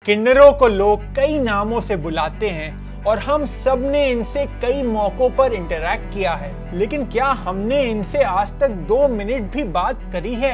किन्नरों को लोग कई नामों से बुलाते हैं और हम सब ने इनसे कई मौकों पर इंटरैक्ट किया है, लेकिन क्या हमने इनसे आज तक 2 मिनट भी बात करी है?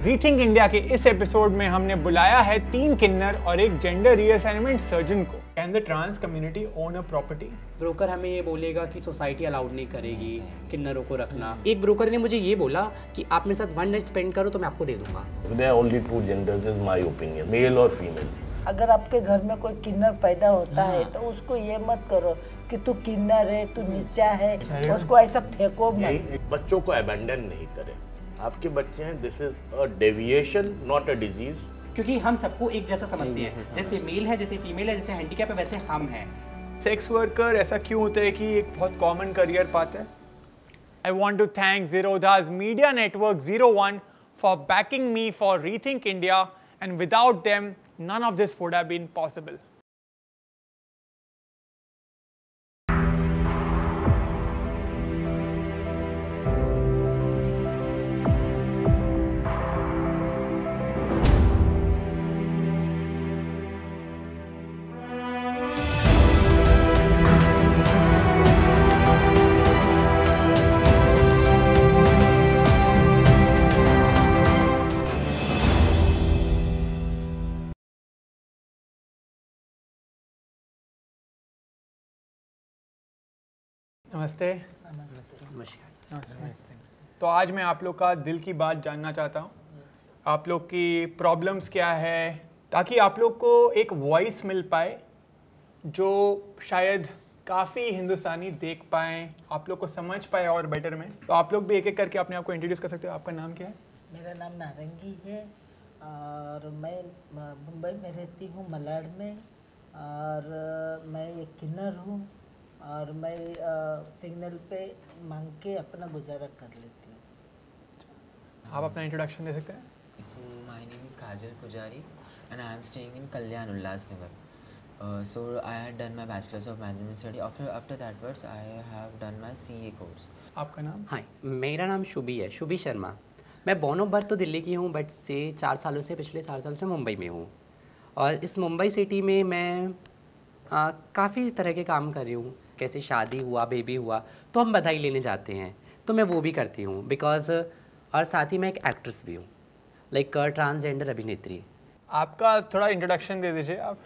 रीथिंक इंडिया के इस एपिसोड में हमने बुलाया है 3 किन्नर और एक जेंडर रीअसाइनमेंट सर्जन को। Can the trans community own a property? Broker हमें ये बोलेगा कि सोसाइटी अलाउड नहीं करेगी किन्नरों को रखना। एक ब्रोकर ने मुझे ये बोला कि आप मेरे साथ 1 नाइट स्पेंड करो तो मैं आपको दे दूंगा। There are only 2 genders is my opinion, male और female. अगर आपके घर में कोई किन्नर पैदा होता है तो उसको ये मत करो कि तू किन्नर है, तू नीचा है, उसको ऐसा फेंको मत। बच्चों को अबैंडन नहीं करें। आपके बच्चे हैं, this is a deviation not a disease. क्योंकि हम सबको एक जैसा समझते हैं, जैसे मेल है, जैसे फीमेल है, जैसे हैंडीकैप है, वैसे हम हैं। सेक्स वर्कर ऐसा क्यों होता है कि एक बहुत कॉमन करियर पाथ है? I want to thank Zerodha's Media Network 01 for backing me for Rethink India, and without them, none of this would have been possible. नमस्ते। नमस्ते। तो आज मैं आप लोग का दिल की बात जानना चाहता हूँ। आप लोग की प्रॉब्लम्स क्या है, ताकि आप लोग को एक वॉइस मिल पाए जो शायद काफ़ी हिंदुस्तानी देख पाएँ, आप लोग को समझ पाए और बेटर में। तो आप लोग भी एक एक करके अपने आप को इंट्रोड्यूस कर सकते हो। आपका नाम क्या है? मेरा नाम नारंगी है और मैं मुंबई में रहती हूँ, मलाड में, और मैं एक किन्नर हूँ और मैं सिग्नल पे मांग के अपना गुजारा कर लेती हूँ। आप अपना इंट्रोडक्शन दे सकते हैं? So my name is Kajal Pujari and I am staying in Kalyan Ullasnagar. So I had done my bachelor's of management study. After that words I have done my CA course. आपका नाम? हाँ, मेरा नाम शुभी है, शुभी शर्मा। मैं born of birth तो दिल्ली की हूँ, बट से 4 सालों से, पिछले 4 साल से मुंबई में हूँ। और इस मुंबई सिटी में मैं काफ़ी तरह के काम कर रही हूँ। कैसे शादी हुआ, बेबी हुआ तो हम बधाई लेने जाते हैं, तो मैं वो भी करती हूँ बिकॉज, और साथ ही मैं एक एक्ट्रेस भी हूँ, लाइक ट्रांसजेंडर अभिनेत्री। आपका थोड़ा इंट्रोडक्शन दे दीजिए आप।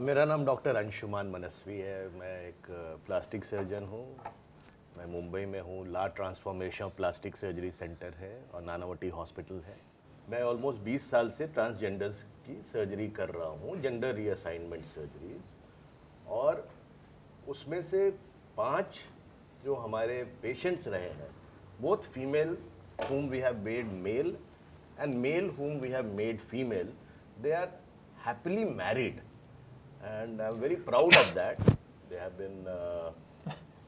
मेरा नाम डॉक्टर अंशुमान मनस्वी है। मैं एक प्लास्टिक सर्जन हूँ। मैं मुंबई में हूँ। ला ट्रांसफॉर्मेशन प्लास्टिक सर्जरी सेंटर है और नानावटी हॉस्पिटल है। मैं ऑलमोस्ट 20 साल से ट्रांसजेंडर्स की सर्जरी कर रहा हूँ, जेंडर रीअसाइनमेंट सर्जरीज। और उसमें से 5 जो हमारे पेशेंट्स रहे हैं, both female whom we have made male and male whom we have made female, they are happily married and I'm very proud of that. They have been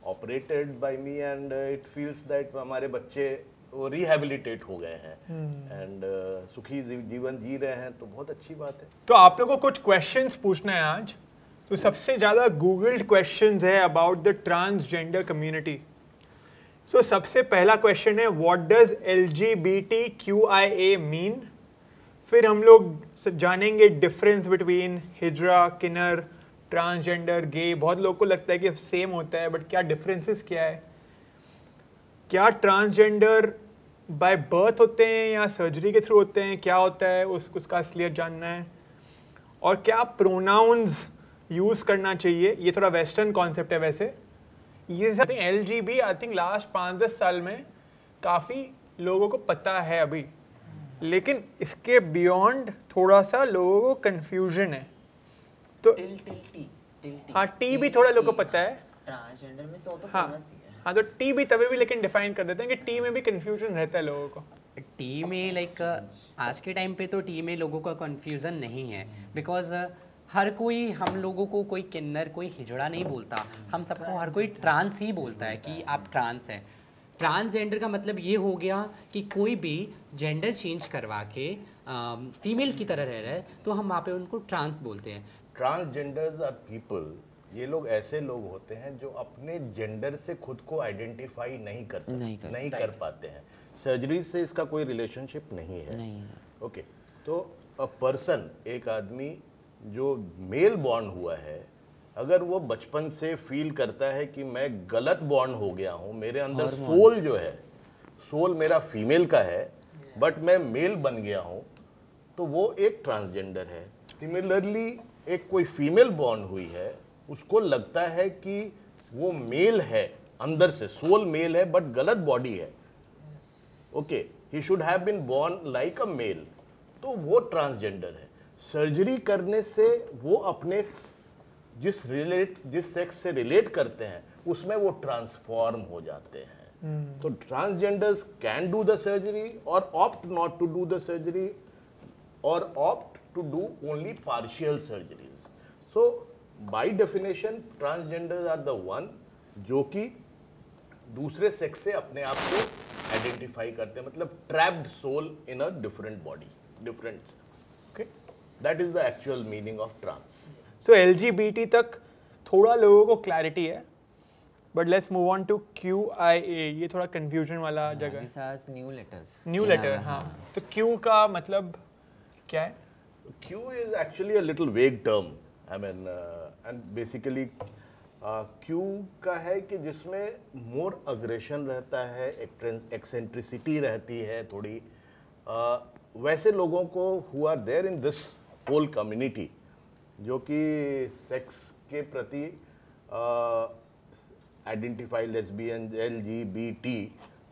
operated by me and it feels that हमारे बच्चे वो rehabilitate हो गए हैं and सुखी जीवन जी रहे हैं, तो बहुत अच्छी बात है। तो आप लोगों को कुछ क्वेश्चंस पूछना है आज। तो सबसे ज़्यादा गूगल्ड क्वेश्चंस है अबाउट द ट्रांसजेंडर कम्युनिटी। सो सबसे पहला क्वेश्चन है, व्हाट डज LGBTQIA मीन? फिर हम लोग जानेंगे डिफरेंस बिटवीन हिजरा, किन्नर, ट्रांसजेंडर, गे। बहुत लोगों को लगता है कि सेम होता है, बट क्या डिफरेंसेस क्या है? क्या ट्रांसजेंडर बाय बर्थ होते हैं या सर्जरी के थ्रू होते हैं? क्या होता है उसका असलियत जानना है। और क्या प्रोनाउंस यूज़ करना चाहिए? ये थोड़ा वेस्टर्न कॉन्सेप्ट है वैसे। ये LGB आई थिंक लास्ट 5-10 साल में काफ़ी लोगों को पता है अभी, लेकिन इसके बियॉन्ड थोड़ा सा लोगों को कन्फ्यूजन है। तो हाँ, टी भी थोड़ा लोगों को पता है। ट्रांसजेंडर में सो तो हाँ फेमस ही है। हाँ, तो टी भी तभी भी लेकिन डिफाइन कर देते हैं कि टी में भी कन्फ्यूजन रहता है लोगों को। टी में लाइक आज के टाइम पे तो टी में लोगों का कन्फ्यूज़न नहीं है, बिकॉज हर कोई हम लोगों को कोई किन्नर, कोई हिजड़ा नहीं बोलता। हम सबको हर कोई ट्रांस ही बोलता है कि आप ट्रांस हैं। ट्रांसजेंडर का मतलब ये हो गया कि कोई भी जेंडर चेंज करवा के फीमेल की तरह रह रहा है, तो हम वहाँ पे उनको ट्रांस बोलते हैं। ट्रांसजेंडर्स आर पीपल, ये लोग ऐसे लोग होते हैं जो अपने जेंडर से खुद को आइडेंटिफाई नहीं कर सकते, नहीं कर पाते हैं। सर्जरी से इसका कोई रिलेशनशिप नहीं है। ओके, तो अ पर्सन, एक आदमी जो मेल बॉर्न हुआ है, अगर वो बचपन से फील करता है कि मैं गलत बॉर्न हो गया हूँ, मेरे अंदर सोल जो है, सोल मेरा फीमेल का है बट मैं मेल बन गया हूँ, तो वो एक ट्रांसजेंडर है। सिमिलरली एक कोई फीमेल बॉर्न हुई है, उसको लगता है कि वो मेल है, अंदर से सोल मेल है बट गलत बॉडी है, okay, he should have been born like a male, तो वो ट्रांसजेंडर है। सर्जरी करने से वो अपने जिस सेक्स से रिलेट करते हैं उसमें वो ट्रांसफॉर्म हो जाते हैं। तो transgenders can do the surgery और opt not to do the surgery और opt to do only partial surgeries. So by definition transgenders are the one जो कि दूसरे सेक्स से अपने आप को आइडेंटिफाई करते हैं, मतलब trapped soul in a different body, different sex. Okay, that is the actual meaning of trans. So LGBT तक थोड़ा लोगों को क्लैरिटी है, but let's move on to QIA। ये थोड़ा कंफ्यूजन वाला जगह है। These are new letters. New letter, हाँ। तो Q का मतलब क्या है? Q is actually a little vague term. I mean, and basically Q का है कि जिसमें मोर अग्रेशन रहता है, एक्सेंट्रिसिटी रहती है थोड़ी। वैसे लोगों को who are there in this whole community, जो कि सेक्स के प्रति identify lesbian, LGBT,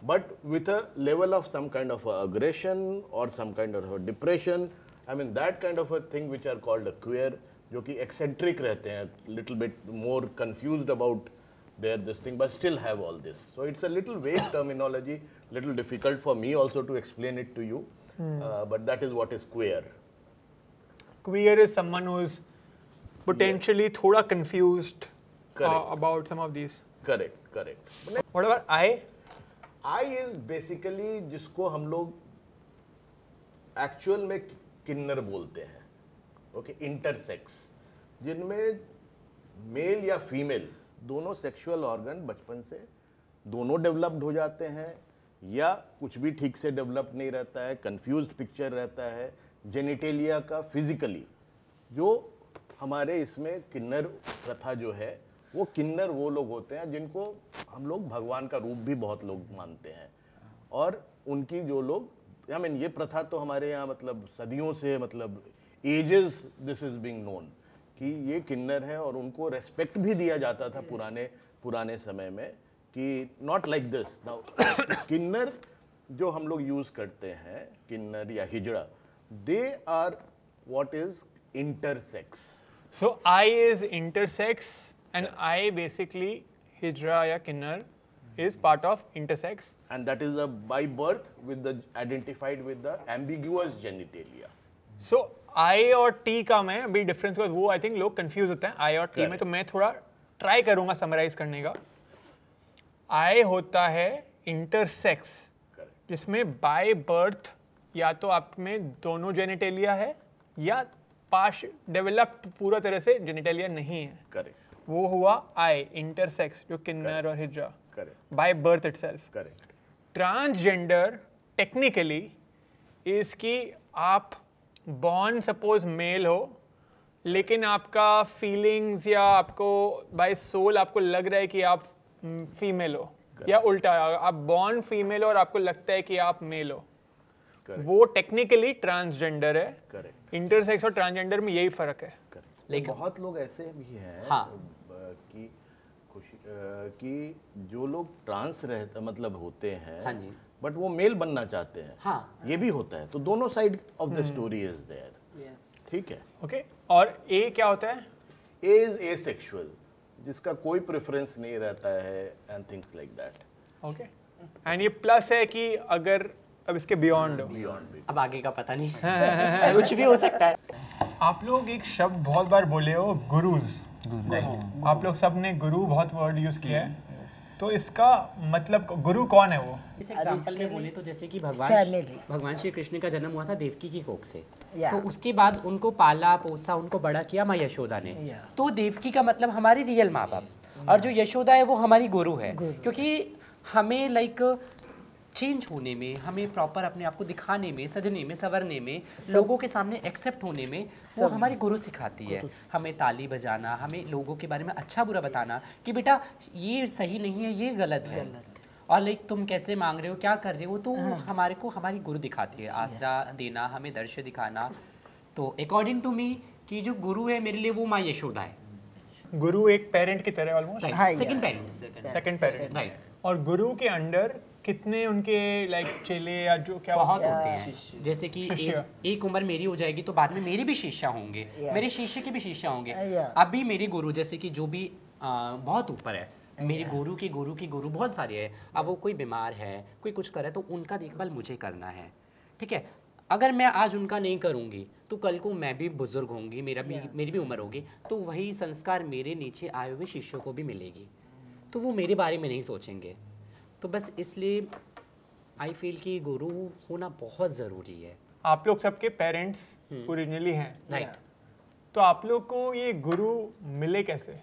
but with a level of some kind of aggression or some kind of a depression. I mean that kind of a thing which are called a queer, जो कि eccentric रहते हैं, little bit more confused about their this thing, but still have all this. So it's a little vague terminology, little difficult for me also to explain it to you, but that is what is queer. Queer is someone who is potentially थोड़ा confused Correct. about some of these. Correct. What about I? I is basically जिसको हम लोग actual में किन्नर बोलते हैं, okay, intersex, जिनमें mail या female दोनों सेक्सुअल ऑर्गन बचपन से दोनों डेवलप्ड हो जाते हैं, या कुछ भी ठीक से डेवलप नहीं रहता है, कंफ्यूज्ड पिक्चर रहता है जेनिटेलिया का फिजिकली। जो हमारे इसमें किन्नर प्रथा जो है, वो किन्नर वो लोग होते हैं जिनको हम लोग भगवान का रूप भी बहुत लोग मानते हैं, और उनकी जो लोग, आई मीन ये प्रथा तो हमारे यहाँ मतलब सदियों से, मतलब ages this is being known कि ये किन्नर है, और उनको रेस्पेक्ट भी दिया जाता था पुराने समय में कि नॉट लाइक दिस नाउ। किन्नर जो हम लोग यूज करते हैं, किन्नर या हिजड़ा, they are what is intersex. So I is intersex and I basically hijra ya kinnar is part of intersex. And that is by birth with the identified with the ambiguous genitalia. So I और T का मैं अभी difference, वो I think लोग confuse होते हैं I और T में, तो मैं थोड़ा ट्राई करूंगा समराइज करने का। I होता है इंटरसेक्स, जिसमें बाय बर्थ या तो आप में दोनों जेनिटेलिया है या पाश डेवलप्ड पूरा तरह से जेनिटेलिया नहीं है। Correct. वो हुआ I, इंटरसेक्स, जो किन्नर और हिजरा, Correct. By birth itself. Correct. Transgender technically is कि आप बॉर्न सपोज मेल हो, लेकिन आपका फीलिंग्स या आपको बाय सोल आपको लग रहा है कि आप फीमेल हो, या उल्टा आप बॉर्न फीमेल हो और आपको लगता है कि आप मेल हो, वो टेक्निकली ट्रांसजेंडर है। Correct. इंटरसेक्स और ट्रांसजेंडर में यही फर्क है। लेकिन बहुत लोग ऐसे भी हैं, हाँ। कि जो लोग ट्रांस रहते मतलब होते हैं, हाँ जी, बट वो मेल बनना चाहते हैं, हाँ, ये भी होता है। तो दोनों side of the story is there, ठीक है। ओके, और ए क्या होता है? ए इज एसेक्सुअल, जिसका कोई प्रेफरेंस नहीं रहता है, and things like that. Okay, and ये प्लस है कि अगर अब इसके बियॉन्ड हो, बियॉन्ड अब आगे का पता नहीं कुछ भी हो सकता है। आप लोग एक शब्द बहुत बार बोले हो, गुरुज। आप लोग सब ने गुरु बहुत वर्ड यूज किया है, तो इसका मतलब गुरु कौन है वो? इस एग्जांपल में बोले तो जैसे कि भगवान श्री कृष्ण का जन्म हुआ था देवकी की कोख से, तो उसके बाद उनको पाला पोसा, उनको बड़ा किया माँ यशोदा ने। तो देवकी का मतलब हमारी रियल माँ बाप, और जो यशोदा है वो हमारी गुरु है, क्योंकि हमें लाइक चेंज होने में, हमें प्रॉपर अपने आप को दिखाने में, सजने में, संवरने में, लोगों के सामने एक्सेप्ट होने में, वो हमारी गुरु सिखाती है। हमें ताली बजाना, हमें लोगों के बारे में अच्छा बुरा बताना कि बेटा ये सही नहीं है, ये गलत है, और लाइक तुम कैसे मांग रहे हो, क्या कर रहे हो, तो हमारे को हमारी गुरु दिखाती है। आसरा देना, हमें दर्श दिखाना। तो अकॉर्डिंग टू मी कि जो गुरु है मेरे लिए वो माँ यशोदा है। गुरु एक पेरेंट की तरह almost, second parent, second parent, right. और गुरु के अंडर कितने उनके लाइक चेले या जो क्या बहुत होते हैं। जैसे कि एक उम्र मेरी हो जाएगी तो बाद में मेरे भी शिष्य होंगे, मेरे शिष्य के भी शिष्य होंगे। अभी मेरे गुरु जैसे कि जो भी बहुत ऊपर है, मेरे गुरु के गुरु बहुत सारे हैं। अब वो कोई बीमार है, कोई कुछ करे तो उनका देखभाल मुझे करना है, ठीक है। अगर मैं आज उनका नहीं करूँगी तो कल को मैं भी बुजुर्ग होंगी, मेरी भी उम्र होगी, तो वही संस्कार मेरे नीचे आए हुए शिष्यों को भी मिलेगी, तो वो मेरे बारे में नहीं सोचेंगे। तो बस इसलिए आई फील कि गुरु होना बहुत ज़रूरी है। आप लोग सबके पेरेंट्स ओरिजिनली हैं, राइट। तो आप लोग को ये गुरु मिले कैसे?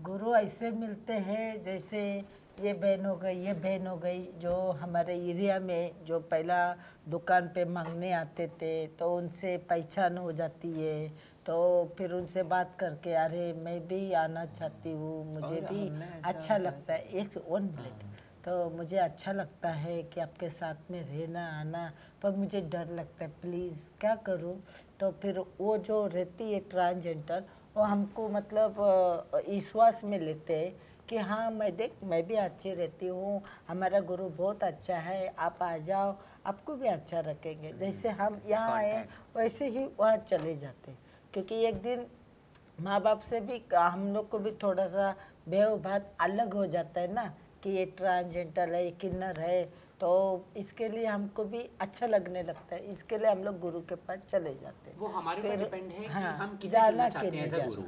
गुरु ऐसे मिलते हैं जैसे ये बहन हो गई, ये बहन हो गई, जो हमारे एरिया में जो पहला दुकान पे मांगने आते थे, तो उनसे पहचान हो जाती है। तो फिर उनसे बात करके अरे मैं भी आना चाहती हूँ, मुझे भी अच्छा लगता है, एक 1 मिनट, तो मुझे अच्छा लगता है कि आपके साथ में रहना आना, पर मुझे डर लगता है, प्लीज़ क्या करूँ। तो फिर वो जो रहती है ट्रांसजेंडर, वो हमको मतलब विश्वास में लेते हैं कि हाँ मैं भी अच्छी रहती हूँ, हमारा गुरु बहुत अच्छा है, आप आ जाओ, आपको भी अच्छा रखेंगे। जैसे हम यहाँ आए वैसे ही वहाँ चले जाते, क्योंकि एक दिन माँ बाप से भी हम लोग को भी थोड़ा सा व्यवहार अलग हो जाता है ना, कि ये ट्रांसजेंडर है, ये किन्नर है, तो इसके लिए हमको भी अच्छा लगने लगता है, इसके लिए हम लोग गुरु के पास चले जाते हैं। वो हमारे ऊपर डिपेंड है कि हम किसे जाना चुनना चाहते हैं एज अ जाना। गुरु,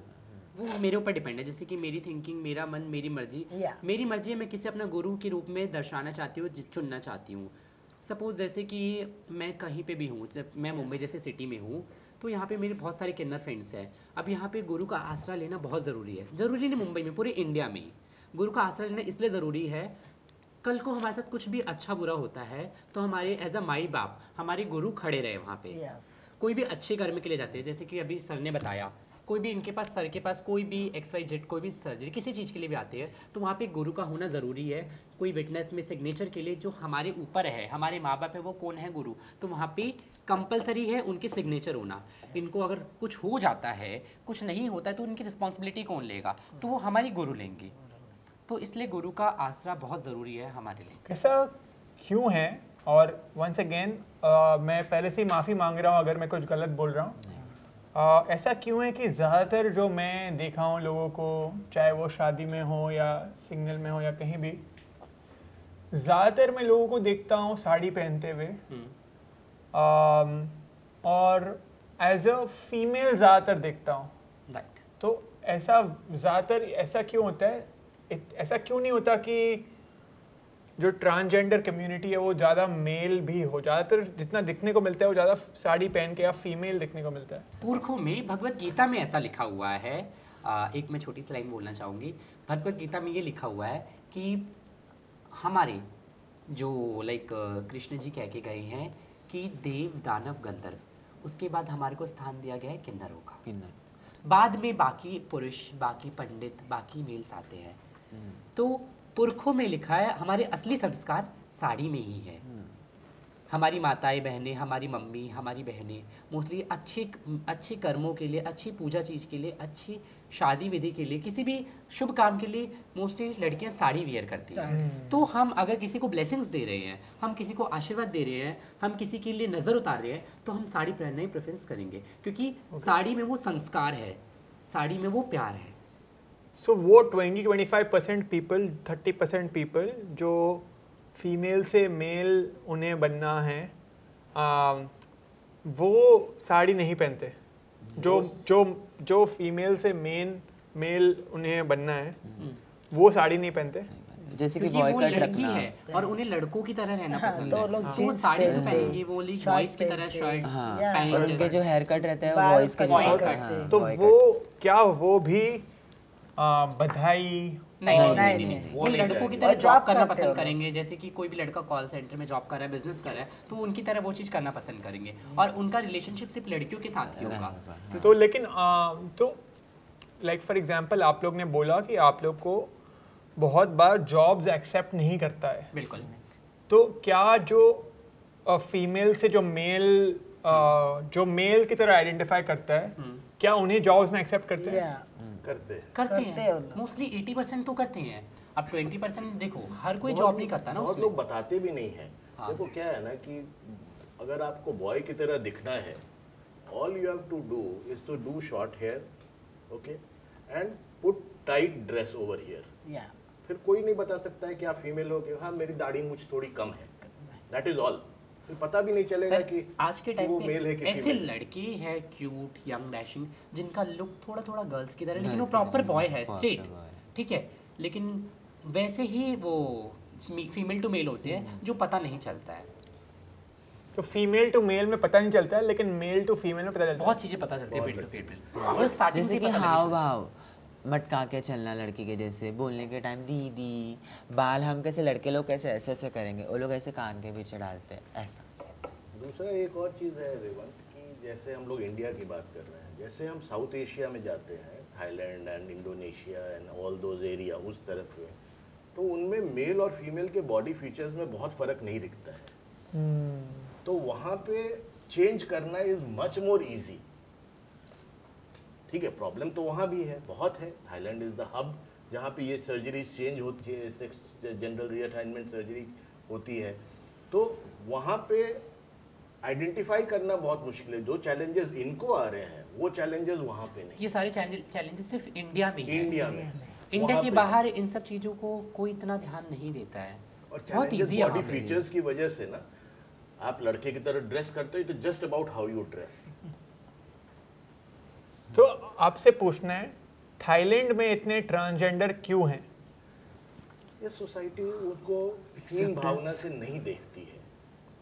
वो मेरे ऊपर डिपेंड है। जैसे कि मेरी थिंकिंग, मेरा मन, मेरी मर्जी, मेरी मर्जी है, मैं किसे अपना गुरु के रूप में दर्शाना चाहती हूँ, चुनना चाहती हूँ। सपोज जैसे कि मैं कहीं पे भी हूँ, मैं मुंबई जैसे सिटी में हूँ, तो यहाँ पे मेरे बहुत सारे किन्नर फ्रेंड्स हैं। अब यहाँ पे गुरु का आसरा लेना बहुत ज़रूरी है, ज़रूरी नहीं मुंबई में, पूरे इंडिया में ही गुरु का आसरा लेना इसलिए ज़रूरी है, कल को हमारे साथ कुछ भी अच्छा बुरा होता है तो हमारे एज अ माई बाप, हमारे गुरु खड़े रहे वहाँ पे। कोई भी अच्छे कर्म के लिए जाते हैं, जैसे कि अभी सर ने बताया, कोई भी इनके पास, सर के पास कोई भी XYZ कोई भी सर्जरी किसी चीज़ के लिए भी आते हैं, तो वहाँ पे गुरु का होना ज़रूरी है। कोई विटनेस में सिग्नेचर के लिए जो हमारे ऊपर है, हमारे माँ बाप है, वो कौन है? गुरु। तो वहाँ पे कंपलसरी है उनके सिग्नेचर होना। इनको अगर कुछ हो जाता है, कुछ नहीं होता है, तो उनकी रिस्पॉन्सिबिलिटी कौन लेगा? तो वो हमारी गुरु लेंगी। तो इसलिए गुरु का आसरा बहुत ज़रूरी है हमारे लिए। ऐसा क्यों है? और वंस अगेन मैं पहले से ही माफ़ी मांग रहा हूँ अगर मैं कुछ गलत बोल रहा हूँ। ऐसा क्यों है कि ज़्यादातर जो मैं देखा हूँ लोगों को, चाहे वो शादी में हो या सिग्नल में हो या कहीं भी, ज़्यादातर मैं लोगों को देखता हूँ साड़ी पहनते हुए, और एज अ फीमेल ज़्यादातर देखता हूँ। राइट। तो ऐसा ज़्यादातर ऐसा क्यों होता है? ऐसा क्यों नहीं होता कि जो ट्रांसजेंडर कम्युनिटी है वो ज़्यादा मेल भी हो? ज़्यादातर जितना दिखने को मिलता है वो ज़्यादा साड़ी पहन के या फीमेल दिखने को मिलता है। पुरखों में, भगवत गीता में ऐसा लिखा हुआ है। एक मैं छोटी सी लाइन बोलना चाहूँगी। भगवत गीता में ये लिखा हुआ है कि हमारे जो कृष्ण जी कह के गए हैं कि देव, दानव, गंधर्व, उसके बाद हमारे को स्थान दिया गया है किन्नरों का। किन्नर। बाद में बाकी पुरुष, बाकी पंडित, बाकी मेल्स आते हैं। तो पुरखों में लिखा है हमारे असली संस्कार साड़ी में ही है। हमारी माताएं बहनें, हमारी मम्मी, हमारी बहनें मोस्टली अच्छे कर्मों के लिए, अच्छी पूजा चीज़ के लिए, अच्छी शादी विधि के लिए, किसी भी शुभ काम के लिए मोस्टली लड़कियां साड़ी वियर करती हैं। तो हम अगर किसी को ब्लेसिंग्स दे रहे हैं, हम किसी को आशीर्वाद दे रहे हैं, हम किसी के लिए नज़र उतार रहे हैं, तो हम साड़ी पहनना ही प्रेफरेंस करेंगे, क्योंकि साड़ी में वो संस्कार है, साड़ी में वो प्यार है। सो वो 20-25% पीपल, 30% पीपल जो फीमेल से मेल उन्हें बनना है, वो साड़ी नहीं पहनते। जो फीमेल से मेल उन्हें बनना है वो साड़ी नहीं पहनते, जैसे कि वो बॉयकट लड़की रखना है और उन्हें लड़कों की तरह रहना पसंद तो है, लोग तो वो जीन्स साड़ी नहीं पहनते, पहनेंगे, वो बॉयज की तरह शर्ट हाँ, और उनके जो हेयर कट रहता है वो बाल वॉइस के कट जैसे करते हाँ, तो boy cut। वो क्या वो भी बधाई नहीं नहीं, नहीं नहीं, नहीं, वो वो नहीं लड़कों की जाएंगे। तरह और जॉब job करना करते हो पसंद लोग। करेंगे, जैसे कि कोई भी लड़का कॉल सेंटर में जॉब कर रहा है, बिजनेस कर रहा है, तो उनकी तरह वो चीज़ करना पसंद करेंगे, और उनका रिलेशनशिप सिर्फ लड़कियों के साथ ही होगा। तो लेकिन तो लाइक फॉर एग्जांपल आप लोग ने बोला कि आप लोग को बहुत बार जॉब्स एक्सेप्ट नहीं करता है, बिल्कुल। तो क्या जो फीमेल से जो मेल की तरह आइडेंटिफाई करता है, क्या उन्हें जॉब्स में एक्सेप्ट करते हैं? करते हैं। करते करते हैं हैं वो लोग। मोस्टली 80% तो करते हैं। अब 20% देखो, हर कोई बहुत जॉब लोग- नहीं करता ना बहुत उसमें। लोग बताते भी नहीं हैं। हाँ। देखो क्या है ना कि अगर आपको बॉय की तरह दिखना है, all you have to do is to do short hair, okay, and put tight dress over here. या फिर कोई नहीं बता सकता है कि आप फीमेल हो कि हाँ मेरी दाढ़ी मुझ थोड़ी कम है, दैट इज ऑल। फिर पता भी नहीं चलेगा सर, कि आज के कि टाइम वो मेल है पे कि ऐसे फीमेल। लड़के हैं क्यूट यंग डैशिंग, जिनका लुक थोड़ा थोड़ा गर्ल्स की तरह, लेकिन वो Girls की प्रॉपर तरह, बॉय है, proper स्ट्रेट, boy है। ठीक है, लेकिन वैसे ही वो फीमेल टू मेल होते हैं जो पता नहीं चलता है। तो फीमेल टू मेल में पता नहीं चलता है, लेकिन मेल टू फीमेल में पता चलता है। बहुत चीजें पता चलती है बहुत फीमेल टू फीमेल, और स्टार्टिंग से जैसे ही कि पता लगी हाव शुरू। भाव मटका के चलना लड़की के जैसे, बोलने के टाइम दीदी, बाल हम कैसे लड़के लोग कैसे ऐसे ऐसे करेंगे, वो लोग ऐसे कान के पीछे डालते हैं ऐसा। दूसरा एक और चीज़ है रेवंत कि जैसे हम लोग इंडिया की बात कर रहे हैं, जैसे हम साउथ एशिया में जाते हैं, Thailand and Indonesia and all those area उस तरफ में, तो उनमें मेल और फीमेल के बॉडी फीचर्स में बहुत फ़र्क नहीं दिखता है। तो वहाँ पे चेंज करना इज़ मच मोर ईजी। ठीक है, प्रॉब्लम तो वहाँ भी है, बहुत है। थाईलैंड इज़ द हब जहाँ पे ये सर्जरी चेंज होती है, सेक्स जेंडर रीअसाइनमेंट सर्जरी होती है। तो वहाँ पे आइडेंटिफाई करना बहुत मुश्किल है। जो चैलेंजेस इनको आ रहे हैं वो चैलेंजेस वहाँ पे नहीं, ये सारे चैलेंजेस सिर्फ इंडिया में ही हैं। इंडिया में। इंडिया वहाँ के पे- बाहर इन सब चीज़ों को कोई इतना ध्यान नहीं देता है। और बहुत चैलेंजेस ईजी है बॉडी वहाँ पे। फीचर्स की वजह से ना, आप लड़के की तरह ड्रेस करते हो, तो just about how you dress. तो आपसे पूछना है, थाईलैंड में इतने ट्रांसजेंडर क्यों हैं? ये सोसाइटी उनको हीन भावना से नहीं देखती है,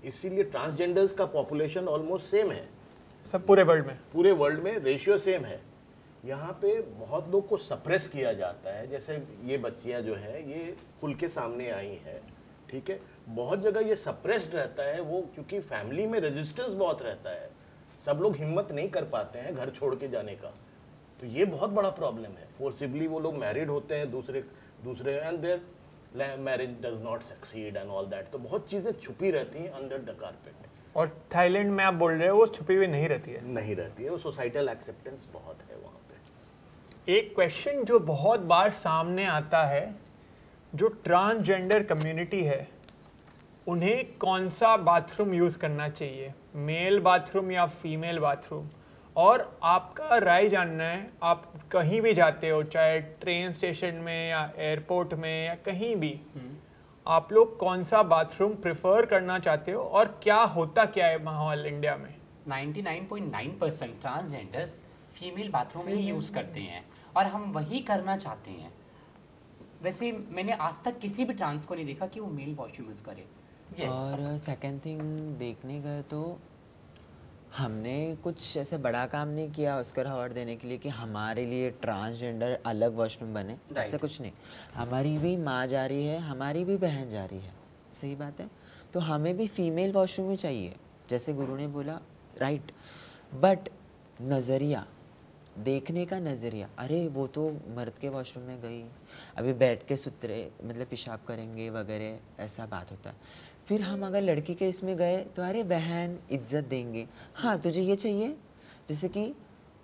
इसीलिए ट्रांसजेंडर्स का पॉपुलेशन ऑलमोस्ट सेम है सब पूरे वर्ल्ड में। पूरे वर्ल्ड में, रेशियो सेम है। यहाँ पे बहुत लोग को सप्रेस किया जाता है, जैसे ये बच्चियाँ जो हैं ये खुल के सामने आई हैं, ठीक है, बहुत जगह ये सप्रेस्ड रहता है वो, क्योंकि फैमिली में रेजिस्टेंस बहुत रहता है, सब लोग हिम्मत नहीं कर पाते हैं घर छोड़ के जाने का। तो ये बहुत बड़ा प्रॉब्लम है। फोर्सिबली वो लोग मैरिड होते हैं दूसरे and there marriage does not succeed and all that. तो बहुत चीज़ें छुपी रहती हैं अंडर द कारपेट। और थाईलैंड में आप बोल रहे हो वो छुपी हुई नहीं रहती है। नहीं रहती है, वो सोसाइटल एक्सेप्टेंस बहुत है वहाँ पे। एक क्वेश्चन जो बहुत बार सामने आता है, जो ट्रांसजेंडर कम्युनिटी है उन्हें कौन सा बाथरूम यूज़ करना चाहिए, मेल बाथरूम या फीमेल बाथरूम? और आपका राय जानना है, आप कहीं भी जाते हो, चाहे ट्रेन स्टेशन में या एयरपोर्ट में या कहीं भी, आप लोग कौन सा बाथरूम प्रेफर करना चाहते हो और क्या होता क्या है माहौल इंडिया में? 99.9% ट्रांसजेंडर्स फीमेल बाथरूम ही यूज़ करते हैं, और हम वही करना चाहते हैं। वैसे मैंने आज तक किसी भी ट्रांस को नहीं देखा कि वो मेल वॉशरूम यूज़ करे। और सेकंड थिंग देखने गए तो हमने कुछ ऐसे बड़ा काम नहीं किया ऑस्कर अवार्ड देने के लिए कि हमारे लिए ट्रांसजेंडर अलग वॉशरूम बने, ऐसा कुछ नहीं। हमारी भी माँ जा रही है, हमारी भी बहन जा रही है, सही बात है, तो हमें भी फीमेल वॉशरूम ही चाहिए, जैसे गुरु ने बोला, राइट। बट नज़रिया, देखने का नज़रिया, अरे वो तो मर्द के वॉशरूम में गई, अभी बैठ के सुतरे मतलब पेशाब करेंगे वगैरह, ऐसा बात होता है। फिर हम अगर लड़की के इसमें गए तो अरे बहन इज्जत देंगे, हाँ तुझे ये चाहिए, जैसे कि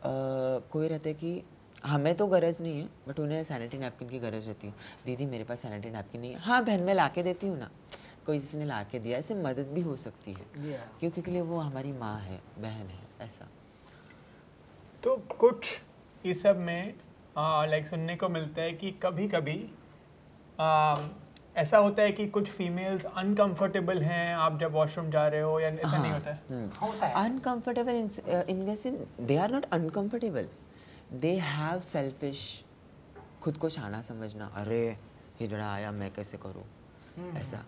कोई रहता है कि हमें तो गरज नहीं है बट उन्हें सैनिटरी नैपकिन की गरज रहती है, दीदी मेरे पास सैनिटरी नैपकिन नहीं है, हाँ बहन मैं ला के देती हूँ ना, कोई जिसने ला के दिया, ऐसे मदद भी हो सकती है क्योंकि के लिए वो हमारी माँ है, बहन है, ऐसा। तो कुछ इस सब में लाइक सुनने को मिलता है कि कभी कभी ऐसा होता है कि कुछ फीमेल्स अनकंफर्टेबल हैं आप जब वॉशरूम जा रहे हो, या ऐसा नहीं होता है? होता है। Uncomfortable in the sense they are not uncomfortable, they have selfish, खुद को शाना समझना, अरे हिजड़ा आया मैं कैसे करूँ, ऐसा।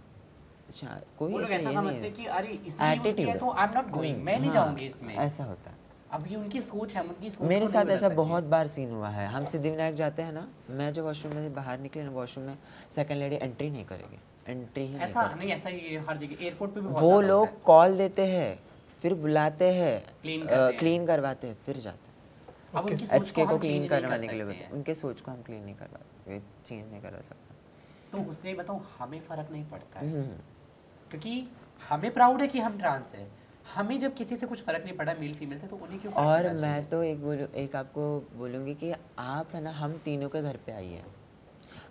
कोई वो लोग ऐसा ऐसा ये समझते नहीं हैं है, कि अरे इसने यूज़ किया तो आई एम नॉट गोइंग, मैं नहीं जाऊंगी इसमें। ऐसा होता है। अभी उनकी सोच है, उनकी सोच मेरे को साथ नहीं ऐसा बदल बहुत बार सीन हुआ है। हम सिद्धिविनायक जाते हैं ना, मैं जो वॉशरूम में बाहर निकले ना, वॉशरूम में सेकंड लेडी एंट्री नहीं करेगी, एंट्री ही सकते। नहीं ऐसा करेगी। नहीं, ऐसा ही हर जगह एयरपोर्ट पे भी बहुत वो ज़्यादा लोग होता है। कॉल देते हैं, फिर बुलाते हैं, Clean करते हैं। क्लीन करवाते हैं, फिर जाते हैं। अब उनकी सोच एचके को को हम क्लीन चेंज नहीं कर करवाने के लिए सकते बोलते हैं। हैं। उनके सोच को हम क्लीन नहीं करवा, चेंज नहीं करवा सकते। तो उससे बताऊँ हमें फ़र्क नहीं पड़ता है, क्योंकि हमें प्राउड है कि हम ट्रांस है। हमें जब किसी से कुछ फ़र्क नहीं पड़ा मेल फीमेल से, तो उन्हें क्यों फ़र्क और पड़ना चाहिए? मैं तो एक आपको बोलूँगी कि आप है ना, हम तीनों के घर पे आइए,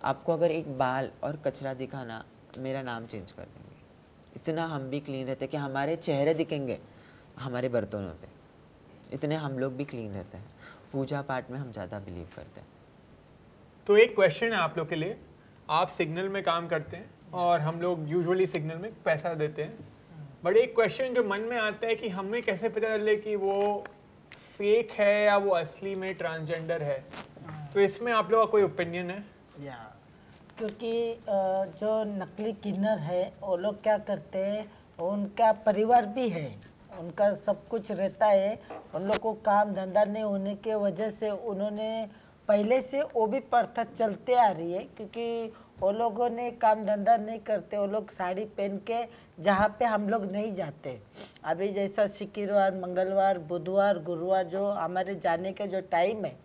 आपको अगर एक बाल और कचरा दिखा ना, मेरा नाम चेंज कर देंगे। इतना हम भी क्लीन रहते हैं कि हमारे चेहरे दिखेंगे हमारे बर्तनों पे, इतने हम लोग भी क्लीन रहते हैं। पूजा पाठ में हम ज़्यादा बिलीव करते हैं। तो एक क्वेश्चन है आप लोग के लिए। आप सिग्नल में काम करते हैं और हम लोग यूजुअली सिग्नल में पैसा देते हैं, बट एक क्वेश्चन जो मन में आता है कि हमें कैसे पता चले कि वो फेक है या वो असली में ट्रांसजेंडर है। तो इसमें आप लोगों का कोई ओपिनियन है? या क्योंकि जो नकली किन्नर है वो लोग क्या करते हैं, उनका परिवार भी है, उनका सब कुछ रहता है, उन लोग को काम धंधा नहीं होने के वजह से उन्होंने पहले से वो भी प्रथा चलते आ रही है, क्योंकि वो लोगों ने काम धंधा नहीं करते, वो लोग साड़ी पहन के जहाँ पे हम लोग नहीं जाते। अभी जैसा शुक्रवार, मंगलवार, बुधवार, गुरुवार जो हमारे जाने के जो टाइम है,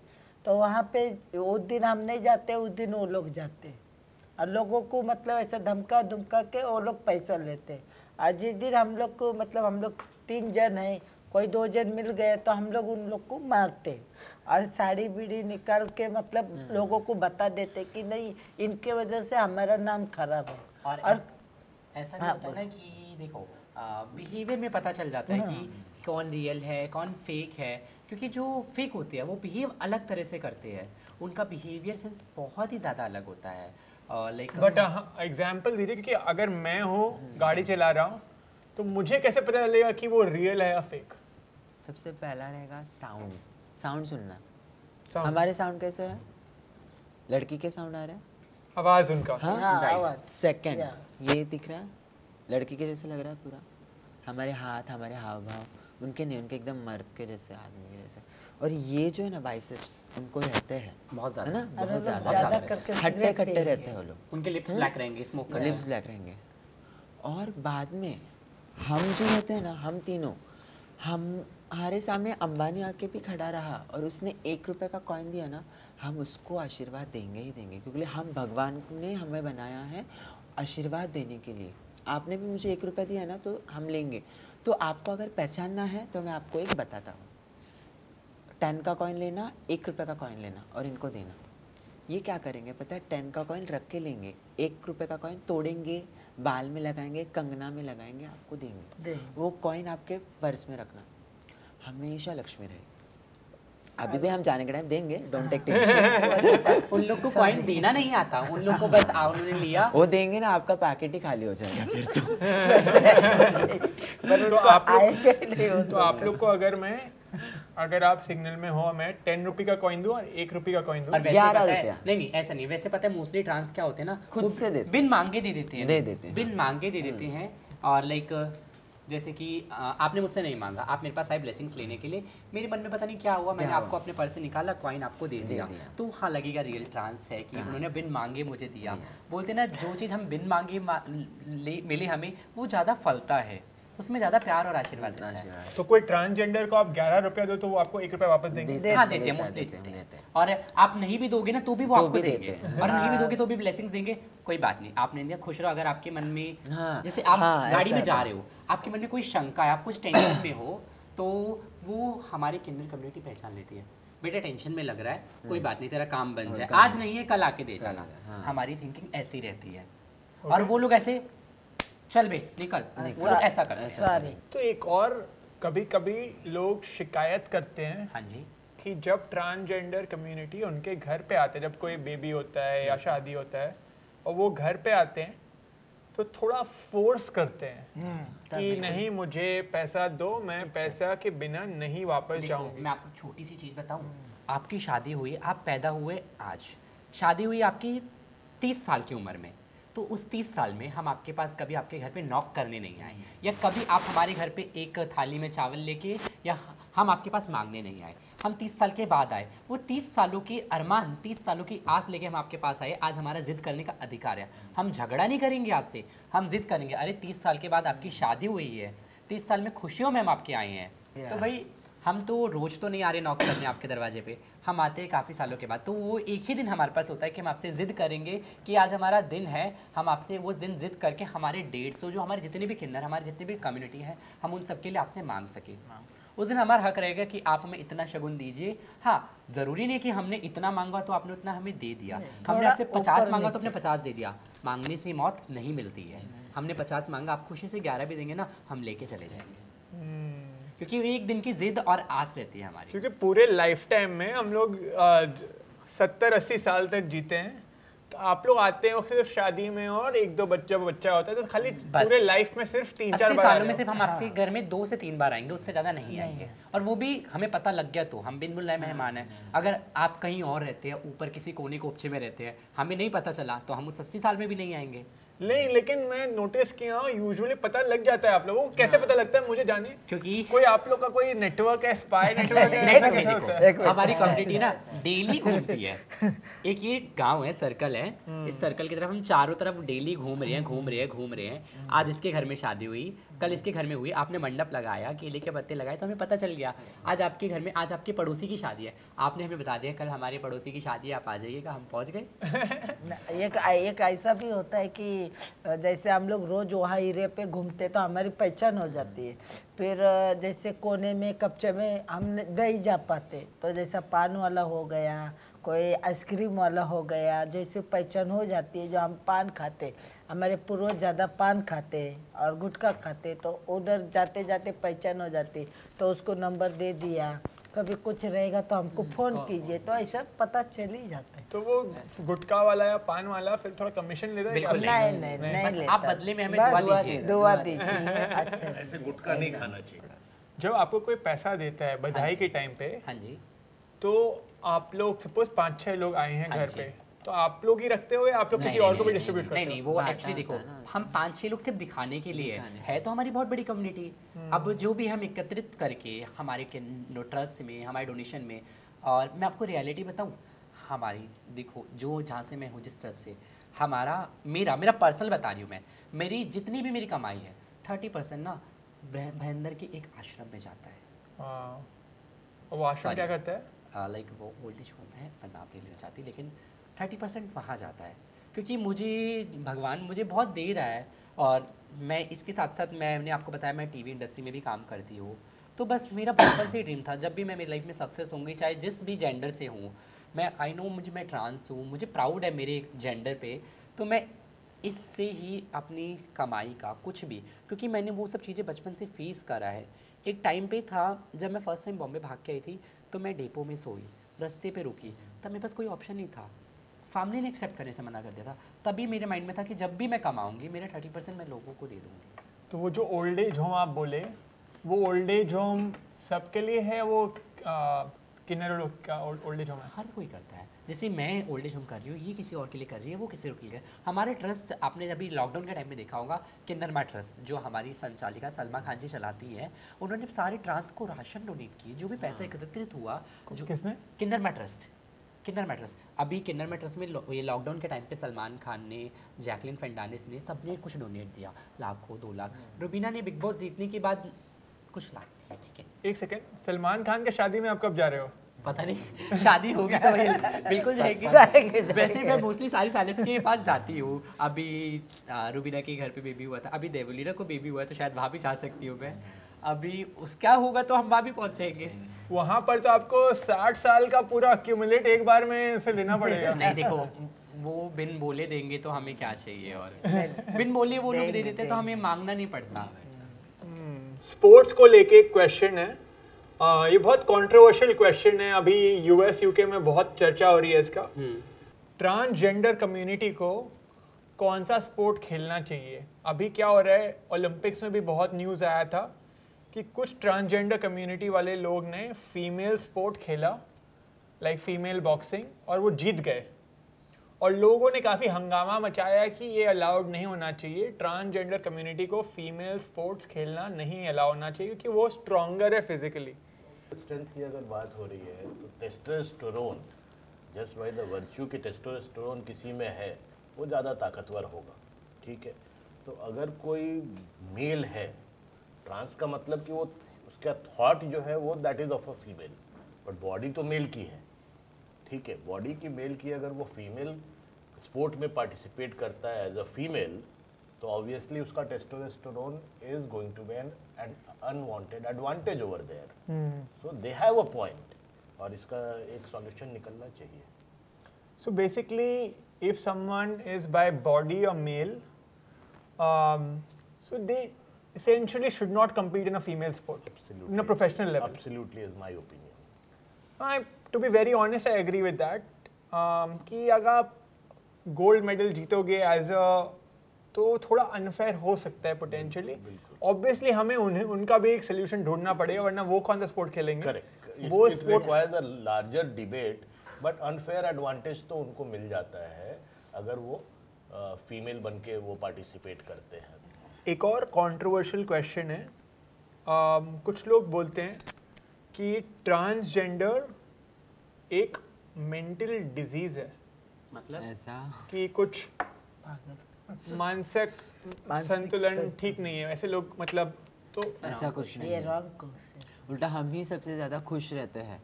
तो वहाँ पे उस दिन हम नहीं जाते, उस दिन वो लोग जाते और लोगों को मतलब ऐसा धमका धमका के वो लोग पैसा लेते। आज जिस दिन हम लोग को मतलब हम लोग 3 जन हैं, कोई 2 जन मिल गए तो हम लोग उन लोग को मारते और साड़ी बीड़ी निकाल के मतलब लोगों को बता देते कि नहीं, इनके वजह से हमारा नाम खराब है। और ऐसा भी होता है ना कि देखो बिहेवियर में पता चल जाता है कि कौन रियल है कौन फेक है, क्योंकि जो फेक होते हैं वो बिहेव अलग तरह से करते हैं, उनका बिहेवियर सेंस बहुत ही ज़्यादा अलग होता है। लाइक बट एग्जाम्पल दीजिए, क्योंकि अगर मैं हूँ गाड़ी चला रहा हूँ तो मुझे कैसे पता चलेगा कि वो रियल है या फेक? सबसे पहला रहेगा साउंड, साउंड सुनना। Sound. हमारे साउंड कैसे है? लड़की के साउंड आ रहा है, आवाज उनका। हाँ, हाँ, right. आवाज। सेकंड या। ये दिख रहा है, लड़की के जैसे लग रहा है पूरा। हमारे हाथ, हमारे हाव भाव उनके नहीं, उनके एकदम मर्द के जैसे, आदमी के जैसे। और ये जो है ना बाइसेप्स, उनको रहते हैं बहुत है ज़्यादा, ना, और वो बहुत लोग ज़्यादा ज़्यादा करके खट्टे cigarette खट्टे पिएंगे। रहते हैं वो लोग, उनके लिप्स ब्लैक रहेंगे, स्मोक करते लिप्स हैं। ब्लैक रहेंगे। और बाद में हम जो रहते हैं ना, हम तीनों, हमारे सामने अंबानी आके भी खड़ा रहा और उसने 1 रुपए का कॉइन दिया ना, हम उसको आशीर्वाद देंगे ही देंगे, क्योंकि हम, भगवान ने हमें बनाया है आशीर्वाद देने के लिए। आपने भी मुझे 1 रुपया दिया ना, तो हम लेंगे। तो आपको अगर पहचानना है तो मैं आपको एक बताता हूँ, 10 का कॉइन लेना, 1 रुपये का कॉइन लेना और इनको देना। ये क्या करेंगे पता है? 10 का कॉइन रख के लेंगे, 1 रुपये का कॉइन तोड़ेंगे, बाल में लगाएंगे, कंगना में लगाएंगे, आपको देंगे। वो कॉइन आपके पर्स में रखना, हमेशा लक्ष्मी रहेगी। अभी भी हम जाने के टाइम देंगे, डोंट टेक टेंशन। उन लोग को कॉइन देना नहीं आता, उन लोग को बस उन्होंने लिया। वो देंगे ना, आपका पैकेट ही खाली हो जाएगा फिर तो। तो आप लोग को अगर आप सिग्नल में हो, मैं 10 रुपये का कॉइन दूं और 1 रुपये का कॉइन दूं, और वैसे 11 पता है- रुपया। नहीं ऐसा नहीं, वैसे पता है मोस्टली ट्रांस क्या होते हैं ना, खुद वो से देते हैं। बिन मांगे दे देते हैं, दे देते हैं। बिन मांगे दे देते हैं। और लाइक जैसे कि आपने मुझसे नहीं मांगा, आप मेरे पास आए ब्लेसिंग्स लेने के लिए, मेरे मन में पता नहीं क्या हुआ, मैंने आपको अपने पर्स से निकाला, कॉइन आपको दे दिया, तो हाँ लगेगा रियल ट्रांस है कि उन्होंने बिन मांगे मुझे दिया। बोलते ना, जो चीज़ हम बिन मांगे मिले हमें, वो ज़्यादा फलता है, उसमें ज़्यादा प्यार और आशीर्वाद रहता है। तो कोई ट्रांसजेंडर को आप 11 रुपया दो तो वो आपको 1 रुपया वापस देंगे? हाँ देते हैं, मोस्टली देते हैं। और आप नहीं भी दोगे ना तो भी वो आपको देंगे, और नहीं भी दोगे तो भी ब्लेसिंग्स देंगे। कोई बात नहीं, आपने दिया, खुश रहो। अगर आपके मन में, जैसे आप गाड़ी में जा रहे हो, आपके मन में कोई शंका है, आप कुछ टेंशन में हो, तो वो हमारी किन्नर कम्युनिटी पहचान लेती है। बेटा टेंशन में लग रहा है, कोई बात नहीं, तेरा काम बन जाए, आज नहीं है कल आके दे जाना। हमारी थिंकिंग ऐसी रहती है। और वो लोग ऐसे, चल बे निकल, वो लोग ऐसा करते हैं। सॉरी। तो एक और, कभी कभी लोग शिकायत करते हैं हाँ जी, कि जब ट्रांसजेंडर कम्युनिटी उनके घर पे आते हैं, जब कोई बेबी होता है या शादी होता है और वो घर पे आते हैं, तो थोड़ा फोर्स करते हैं कि नहीं मुझे पैसा दो, मैं पैसा के बिना नहीं वापस देखो जाऊंगी। मैं आपको छोटी सी चीज़ बताऊं, आपकी शादी हुई, आप पैदा हुए आज, शादी हुई आपकी 30 साल की उम्र में, तो उस 30 साल में हम आपके पास कभी आपके घर पे नॉक करने नहीं आए, या कभी आप हमारे घर पे एक थाली में चावल लेके या हम आपके पास मांगने नहीं आए, हम 30 साल के बाद आए। वो 30 सालों के अरमान, 30 सालों की आस लेके हम आपके पास आए। आज हमारा जिद करने का अधिकार है। हम झगड़ा नहीं करेंगे आपसे, हम जिद करेंगे। अरे 30 साल के बाद आपकी शादी हुई है, 30 साल में खुशियों में हम आपके आए हैं। तो भाई हम तो रोज तो नहीं आ रहे नॉक करने आपके दरवाजे पे, हम आते हैं काफ़ी सालों के बाद। तो वो एक ही दिन हमारे पास होता है कि हम आपसे ज़िद करेंगे कि आज हमारा दिन है, हम आपसे वो दिन ज़िद करके हमारे 150 जो हमारे जितने भी किन्नर, हमारे जितने भी कम्युनिटी हैं, हम उन सबके लिए आपसे मांग सके। उस दिन हमारा हक रहेगा कि आप हमें इतना शगुन दीजिए। हाँ, ज़रूरी नहीं कि हमने इतना मांगा तो आपने उतना हमें दे दिया। हमने आपसे 50 मांगा तो आपने 50 दे दिया। मांगने से मौत नहीं मिलती है। हमने 50 मांगा, आप खुशी से 11 भी देंगे ना, हम लेके चले जाएंगे। क्योंकि एक दिन की जिद और आस रहती है हमारी। क्योंकि पूरे लाइफ टाइम में हम लोग 70-80 साल तक जीते हैं, तो आप लोग आते हैं सिर्फ शादी में और एक दो बच्चा होता है, तो खाली पूरे लाइफ में सिर्फ 3-4 बार सालों में सिर्फ हम आपके घर में 2 से 3 बार आएंगे, उससे ज़्यादा नहीं आएंगे। और वो भी हमें पता लग गया तो हम बिन बुलाए मेहमान हैं। अगर आप कहीं और रहते हैं, ऊपर किसी कोने कोपचे में रहते हैं, हमें नहीं पता चला तो हम उस 80 साल में भी नहीं आएंगे। नहीं, लेकिन मैं नोटिस किया हूँ यूजुअली पता लग जाता है आप लोगों को। कैसे पता लगता है मुझे जाने? क्योंकि कोई आप लोग का कोई नेटवर्क है, स्पाई नेटवर्क है? नहीं, ऐसा नहीं, कैसे देखो, होता है? हमारी कम्युनिटी ना डेली घूमती है। एक ये गांव है, सर्कल है, इस सर्कल की तरफ हम चारों तरफ डेली घूम रहे हैं। आज इसके घर में शादी हुई, कल इसके घर में हुई, आपने मंडप लगाया, केले के पत्ते लगाए, तो हमें पता चल गया। आज आपके घर में, आज आपके पड़ोसी की शादी है, आपने हमें बता दिया कल हमारे पड़ोसी की शादी है, आप आ जाइएगा, हम पहुंच गए। एक ऐसा भी होता है कि जैसे हम लोग रोज वहाँ एरिया पे घूमते तो हमारी पहचान हो जाती है। फिर जैसे कोने में कपचे में हम नहीं जा पाते, तो जैसा पान वाला हो गया, कोई आइसक्रीम वाला हो गया, जैसे पहचान हो जाती है। जो हम पान खाते, हमारे पूर्वज ज़्यादा पान खाते और गुटखा खाते, तो उधर जाते जाते पहचान हो जाती, तो उसको नंबर दे दिया। कभी कुछ रहेगा तो हमको फ़ोन कीजिए, तो ऐसा पता चल ही जाता है। तो वो गुटखा वाला या पान वाला फिर थोड़ा कमीशन लेता है? बिल्कुल नहीं लेता। आप बदले में हमें दुआ दीजिए। दुआ दीजिए। अच्छा, ऐसे गुटखा नहीं खाना चाहिए। जब आपको कोई पैसा देता है बधाई के टाइम पे, हाँ जी, तो आप लोग सपोज 5-6 लोग आए हैं हाँ घर जी। पे, तो आप लोग ही रखते हो या आप लोग किसी और को भी डिस्ट्रीब्यूट करते नहीं, हो? वो एक्चुअली देखो, हम 5-6 लोग सिर्फ दिखाने के लिए है तो हमारी बहुत बड़ी कम्युनिटी। अब जो भी हम एकत्रित करके हमारे ट्रस्ट में, हमारे डोनेशन में, और मैं आपको रियलिटी बताऊं, हमारी देखो जो जहाँ से मैं हूँ, जिस ट्रस्ट से मेरा पर्सनल बता रही हूँ मैं, मेरी जितनी भी मेरी कमाई है 30% ना भयंदर के एक आश्रम में जाता है। हाँ। और वो आश्रम क्या करता है? लाइक वो ओल्ड एज होम है, मैं नाम नहीं लेना चाहती, लेकिन 30% वहाँ जाता है। क्योंकि भगवान मुझे बहुत दे रहा है, और मैं इसके साथ साथ मैंने आपको बताया मैं टीवी इंडस्ट्री में भी काम करती हूँ। तो बस मेरा बचपन से ड्रीम था, जब भी मैं मेरी लाइफ में सक्सेस होंगी, चाहे जिस भी जेंडर से हूँ, आई नो मैं ट्रांस हूँ, मुझे प्राउड है मेरे जेंडर पे, तो मैं इससे ही अपनी कमाई का कुछ भी, क्योंकि मैंने वो सब चीज़ें बचपन से फेस करा है। एक टाइम पे था जब मैं फर्स्ट टाइम बॉम्बे भाग के आई थी, तो मैं डेपो में सोई, रास्ते पे रुकी, तब मेरे पास कोई ऑप्शन नहीं था, फैमिली ने एक्सेप्ट करने से मना कर दिया था। तभी मेरे माइंड में था कि जब भी मैं कमाऊंगी मेरा 30% मैं लोगों को दे दूंगी। तो वो जो ओल्ड एज होम आप बोले, वो ओल्ड एज होम सबके लिए है? वो किन्नर लोग का ओल्ड एज होम है? हर कोई करता है। जैसे मैं ओल्ड एज होम कर रही हूँ, ये किसी और के लिए कर रही है, वो किसी और के लिए। हमारे ट्रस्ट, आपने अभी लॉकडाउन के टाइम में देखा होगा, किन्नरमा ट्रस्ट जो हमारी संचालिका सलमा खान जी चलाती है, उन्होंने सारे ट्रांस को राशन डोनेट किए। जो भी पैसा एकत्रित हुआ, जो किसने? किन्नरमा ट्रस्ट। अभी किन्नरमा ट्रस्ट में ये लॉकडाउन के टाइम पे सलमान खान ने, जैकलिन फर्नांडिस ने, सबने कुछ डोनेट दिया, लाखों 2 लाख। रुबीना ने बिग बॉस जीतने के बाद कुछ लाख दिए। ठीक है, एक सेकेंड, सलमान खान के शादी में आप कब जा रहे हो? पता नहीं, शादी होगी तो बिल्कुल जाएगी। वैसे मैं मोस्टली सारी सेलेब्स के पास जाती हूँ। अभी रुबीना के घर पे बेबी हुआ था, अभी देवलीना को बेबी हुआ है, तो शायद वहाँ भी जा सकती हूँ मैं। अभी उसका होगा तो हम वहाँ भी पहुँचेंगे। वहाँ पर तो आपको 60 साल का पूरा एक्यूमुलेट एक बार में से लेना पड़ेगा। नहीं देखो, वो बिन बोले देंगे तो हमें क्या चाहिए, और बिन बोले वो लोग दे देते तो हमें मांगना नहीं पड़ता। स्पोर्ट्स को लेके एक क्वेश्चन है, ये बहुत कंट्रोवर्शियल क्वेश्चन है, अभी यूएस यूके में बहुत चर्चा हो रही है इसका। ट्रांसजेंडर कम्युनिटी को कौन सा स्पोर्ट खेलना चाहिए? अभी क्या हो रहा है, ओलंपिक्स में भी बहुत न्यूज़ आया था कि कुछ ट्रांसजेंडर कम्युनिटी वाले लोग ने फीमेल स्पोर्ट खेला, लाइक फीमेल बॉक्सिंग, और वो जीत गए, और लोगों ने काफ़ी हंगामा मचाया कि ये अलाउड नहीं होना चाहिए, ट्रांसजेंडर कम्युनिटी को फीमेल स्पोर्ट्स खेलना नहीं अलाउ होना चाहिए क्योंकि वो स्ट्रॉन्गर है फिजिकली। स्ट्रेंथ की अगर बात हो रही है तो testosterone, just by the virtue कि टेस्टोस्टेरोन किसी में है वो ज़्यादा ताकतवर होगा, ठीक है। तो अगर कोई मेल है, ट्रांस का मतलब कि वो उसका थॉट जो है वो that is of a female, but body तो मेल की है, ठीक है। बॉडी की मेल की अगर वो फीमेल स्पोर्ट में पार्टिसिपेट करता है एज अ फीमेल, तो ऑब्वियसली उसका testosterone is going to be an unwanted advantage over there. So they have a point, और इसका एक सॉल्यूशन निकलना चाहिए। So basically, if someone is by body a male, so they essentially should not compete in a female sport, Absolutely. in a professional level. Absolutely is my opinion. To be very honest, I agree with that. कि अगर आप gold medal जीतोगे as a, तो थोड़ा unfair हो सकता है potentially. Obviously हमें उनका भी एक सोल्यूशन ढूंढना पड़ेगा, वरना वो कौन सा स्पोर्ट खेलेंगे। करेक्ट, वो it sport requires a larger debate, but unfair advantage तो उनको मिल जाता है अगर वो फीमेल बन के वो पार्टिसिपेट करते हैं। एक और कंट्रोवर्शियल क्वेश्चन है, कुछ लोग बोलते हैं कि ट्रांसजेंडर एक मेंटल डिजीज है, मतलब ऐसा कि कुछ मानसिक संतुलन ठीक नहीं है, ऐसे लोग मतलब। तो ऐसा कुछ नहीं ये है। Wrong question. उल्टा हम ही सबसे ज़्यादा खुश रहते हैं,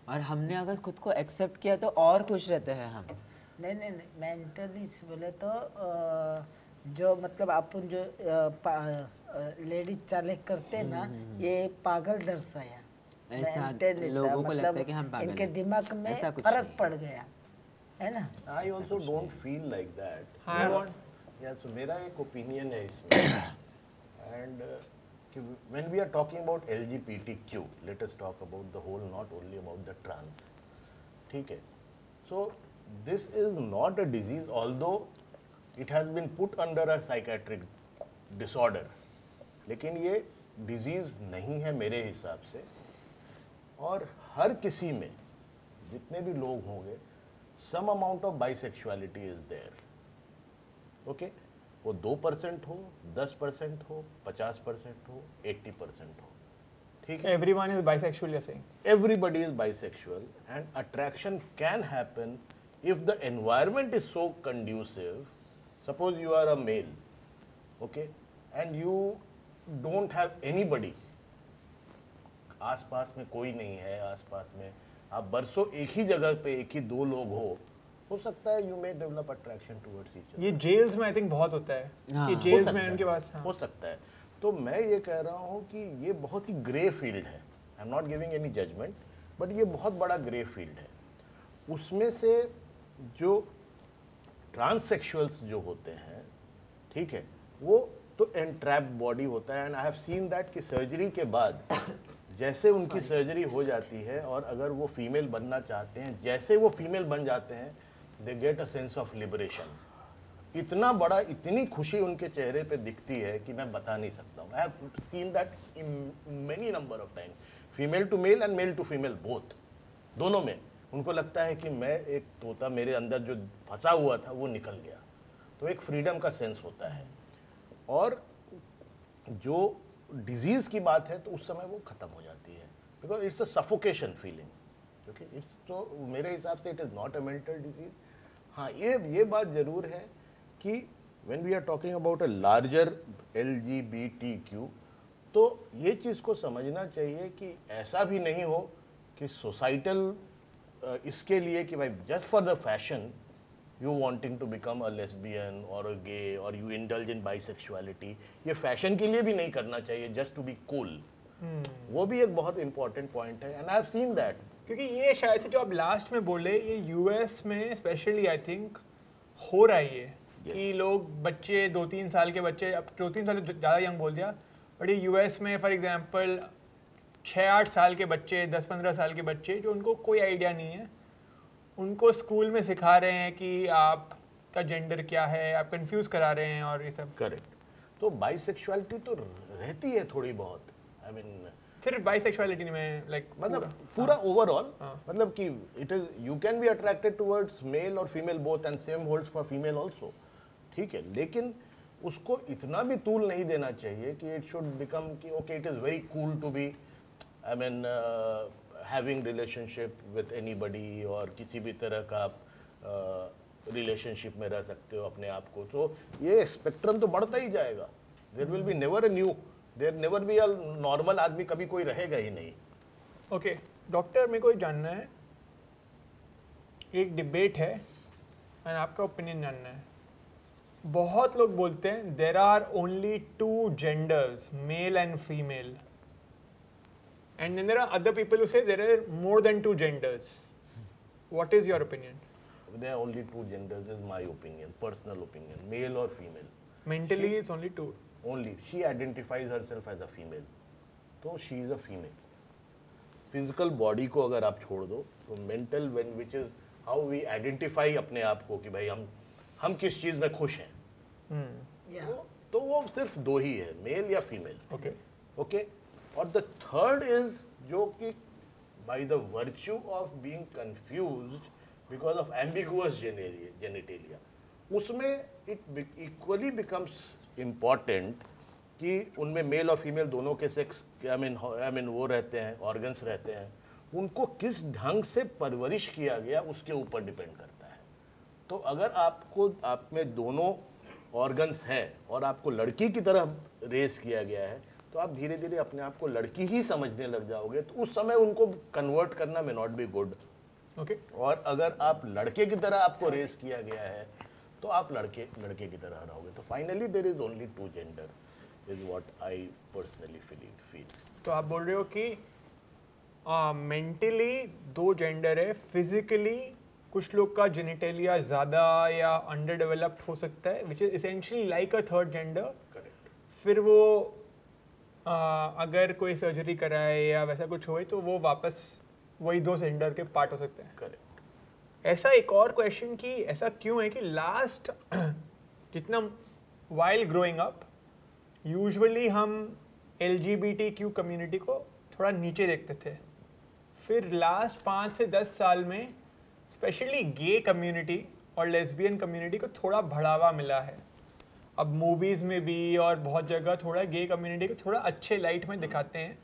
और हमने अगर खुद को एक्सेप्ट किया तो और खुश रहते हैं हम। नहीं नहीं नहीं, मेंटली बोले तो जो मतलब अपन जो लेडीज चाले करते हैं ना, ये पागल दर्शाया। ऐसा Mentally लोगों को मतलब लगता है कि हम पागल इनके हैं। दिमाग में ऐसा कुछ फर्क नहीं पड़ गया है ना। I also don't feel like that. I want या तो मेरा एक ओपिनियन है इसमें, and when we are talking about LGBTQ, let us talk about the whole, not only about the trans, ठीक है। So this is not a disease, although it has been put under a psychiatric disorder, लेकिन ये disease नहीं है मेरे हिसाब से। और हर किसी में जितने भी लोग होंगे, some amount of bisexuality is there, okay. वो 2% हो, 10% हो, 50% हो, 80% हो, ठीक है। everyone is bisexual, you're saying? Everybody is bisexual, and attraction can happen if the environment is so conducive. Suppose you are a male, okay, and you don't have anybody, आसपास में कोई नहीं है, आसपास में आप बरसों एक ही जगह पे एक ही दो लोग हो सकता है you may develop attraction towards each other. ये जेल्स में आई थिंक बहुत होता है हाँ। कि हो जेल्स सकता में है, उनके पास हो सकता है। तो मैं ये कह रहा हूँ कि ये बहुत ही ग्रे फील्ड है। I am not giving any judgement, but ये बहुत बड़ा ग्रे फील्ड है। उसमें से जो ट्रांससेक्सुअल्स जो होते हैं, ठीक है, वो तो एंट्रैप्ड बॉडी होता है। And I have seen that कि सर्जरी के बाद जैसे उनकी सर्जरी हो जाती है, और अगर वो फीमेल बनना चाहते हैं, जैसे वो फीमेल बन जाते हैं, they get a sense of liberation. इतना बड़ा, इतनी खुशी उनके चेहरे पे दिखती है कि मैं बता नहीं सकता हूँ। I have seen that in many number of times, female to male and male to female both, दोनों में। उनको लगता है कि मैं एक तोता, मेरे अंदर जो फंसा हुआ था वो निकल गया, तो एक फ्रीडम का सेंस होता है। और जो डिजीज़ की बात है तो उस समय वो ख़त्म हो जाती है, because it's a suffocation feeling, क्योंकि इट्स, तो मेरे हिसाब से it is not a mental disease. हाँ, ये बात ज़रूर है कि when we are talking about a larger LGBTQ, तो ये चीज़ को समझना चाहिए कि ऐसा भी नहीं हो कि सोसाइटल इसके लिए कि भाई just for the fashion you wanting to become a lesbian और अ गे और यू इंडल्ज इन बाइसेक्सुअलिटी, ये फैशन के लिए भी नहीं करना चाहिए जस्ट टू बी कूल। वो भी एक बहुत इंपॉर्टेंट पॉइंट है, and I have seen that. क्योंकि ये शायद से जो आप लास्ट में बोले, ये यूएस में स्पेशली आई थिंक हो रहा है ये कि लोग बच्चे 2-3 साल के बच्चे, अब 2-3 साल ज़्यादा यंग बोल दिया, बट ये यूएस में फॉर एग्जांपल 6-8 साल के बच्चे, 10-15 साल के बच्चे जो उनको कोई आइडिया नहीं है, उनको स्कूल में सिखा रहे हैं कि आपका जेंडर क्या है, आप कंफ्यूज करा रहे हैं और ये सब। करेक्ट। तो बाइसेक्सुअलिटी तो रहती है थोड़ी बहुत, आई मीन सिर्फ बाइसेक्सुअलिटी में लाइक मतलब पूरा ओवरऑल, मतलब कि it is, you can be attracted towards male और female both, and same holds for female also, ठीक है। लेकिन उसको इतना भी तूल नहीं देना चाहिए कि इट शुड बिकम कि okay it is very cool to be I mean having relationship with anybody और किसी भी तरह का आप रिलेशनशिप में रह सकते हो अपने आप को, तो ये स्पेक्ट्रम तो बढ़ता ही जाएगा. There will be never a new, there never be a normal आदमी कभी कोई रहेगा ही नहीं. ओके डॉक्टर, मेरे को जानना है, एक डिबेट है एंड आपका ओपिनियन जानना है. बहुत लोग बोलते हैं there are only 2 genders, male and female, and then there are other people who say there are more than 2 genders. What is your opinion? There are only 2 genders is my opinion, personal opinion, male or female. Mentally it's only 2. Only she identifies herself as a female, तो she is a female. Physical body को अगर आप छोड़ दो तो mental, when which is how we identify अपने आप को कि भाई हम किस चीज़ में खुश हैं, तो वो सिर्फ 2 ही है, मेल या फीमेल. ओके. और द थर्ड इज जो कि by the virtue of being confused because of ambiguous genitalia, उसमें it equally becomes important कि उनमें मेल और फीमेल दोनों के सेक्स आई मीन वो रहते हैं, ऑर्गन्स रहते हैं, उनको किस ढंग से परवरिश किया गया उसके ऊपर डिपेंड करता है. तो अगर आप में दोनों ऑर्गन्स हैं और आपको लड़की की तरह रेस किया गया है, तो आप धीरे धीरे अपने आप को लड़की ही समझने लग जाओगे, तो उस समय उनको कन्वर्ट करना may not be good. Okay. और अगर आप लड़के की तरह आपको रेस किया गया है तो आप लड़के की तरह रहोगे. तो finally there is only 2 gender is what I personally feel. तो आप बोल रहे हो कि मेंटली 2 जेंडर है, फिजिकली कुछ लोग का जेनिटेलिया ज़्यादा या अंडर डेवलप्ड हो सकता है, which is essentially like a third gender. Correct. फिर वो अगर कोई सर्जरी कराए या वैसा कुछ होए तो वो वापस वही 2 जेंडर के पार्ट हो सकते हैं. करेक्ट. ऐसा एक और क्वेश्चन कि ऐसा क्यों है कि लास्ट जितना वाइल ग्रोइंग अप यूजुअली हम LGBTQ कम्युनिटी को थोड़ा नीचे देखते थे, फिर लास्ट 5 से 10 साल में स्पेशली गे कम्युनिटी और लेस्बियन कम्युनिटी को थोड़ा बढ़ावा मिला है. अब मूवीज़ में भी और बहुत जगह थोड़ा गे कम्युनिटी को थोड़ा अच्छे लाइट में दिखाते हैं.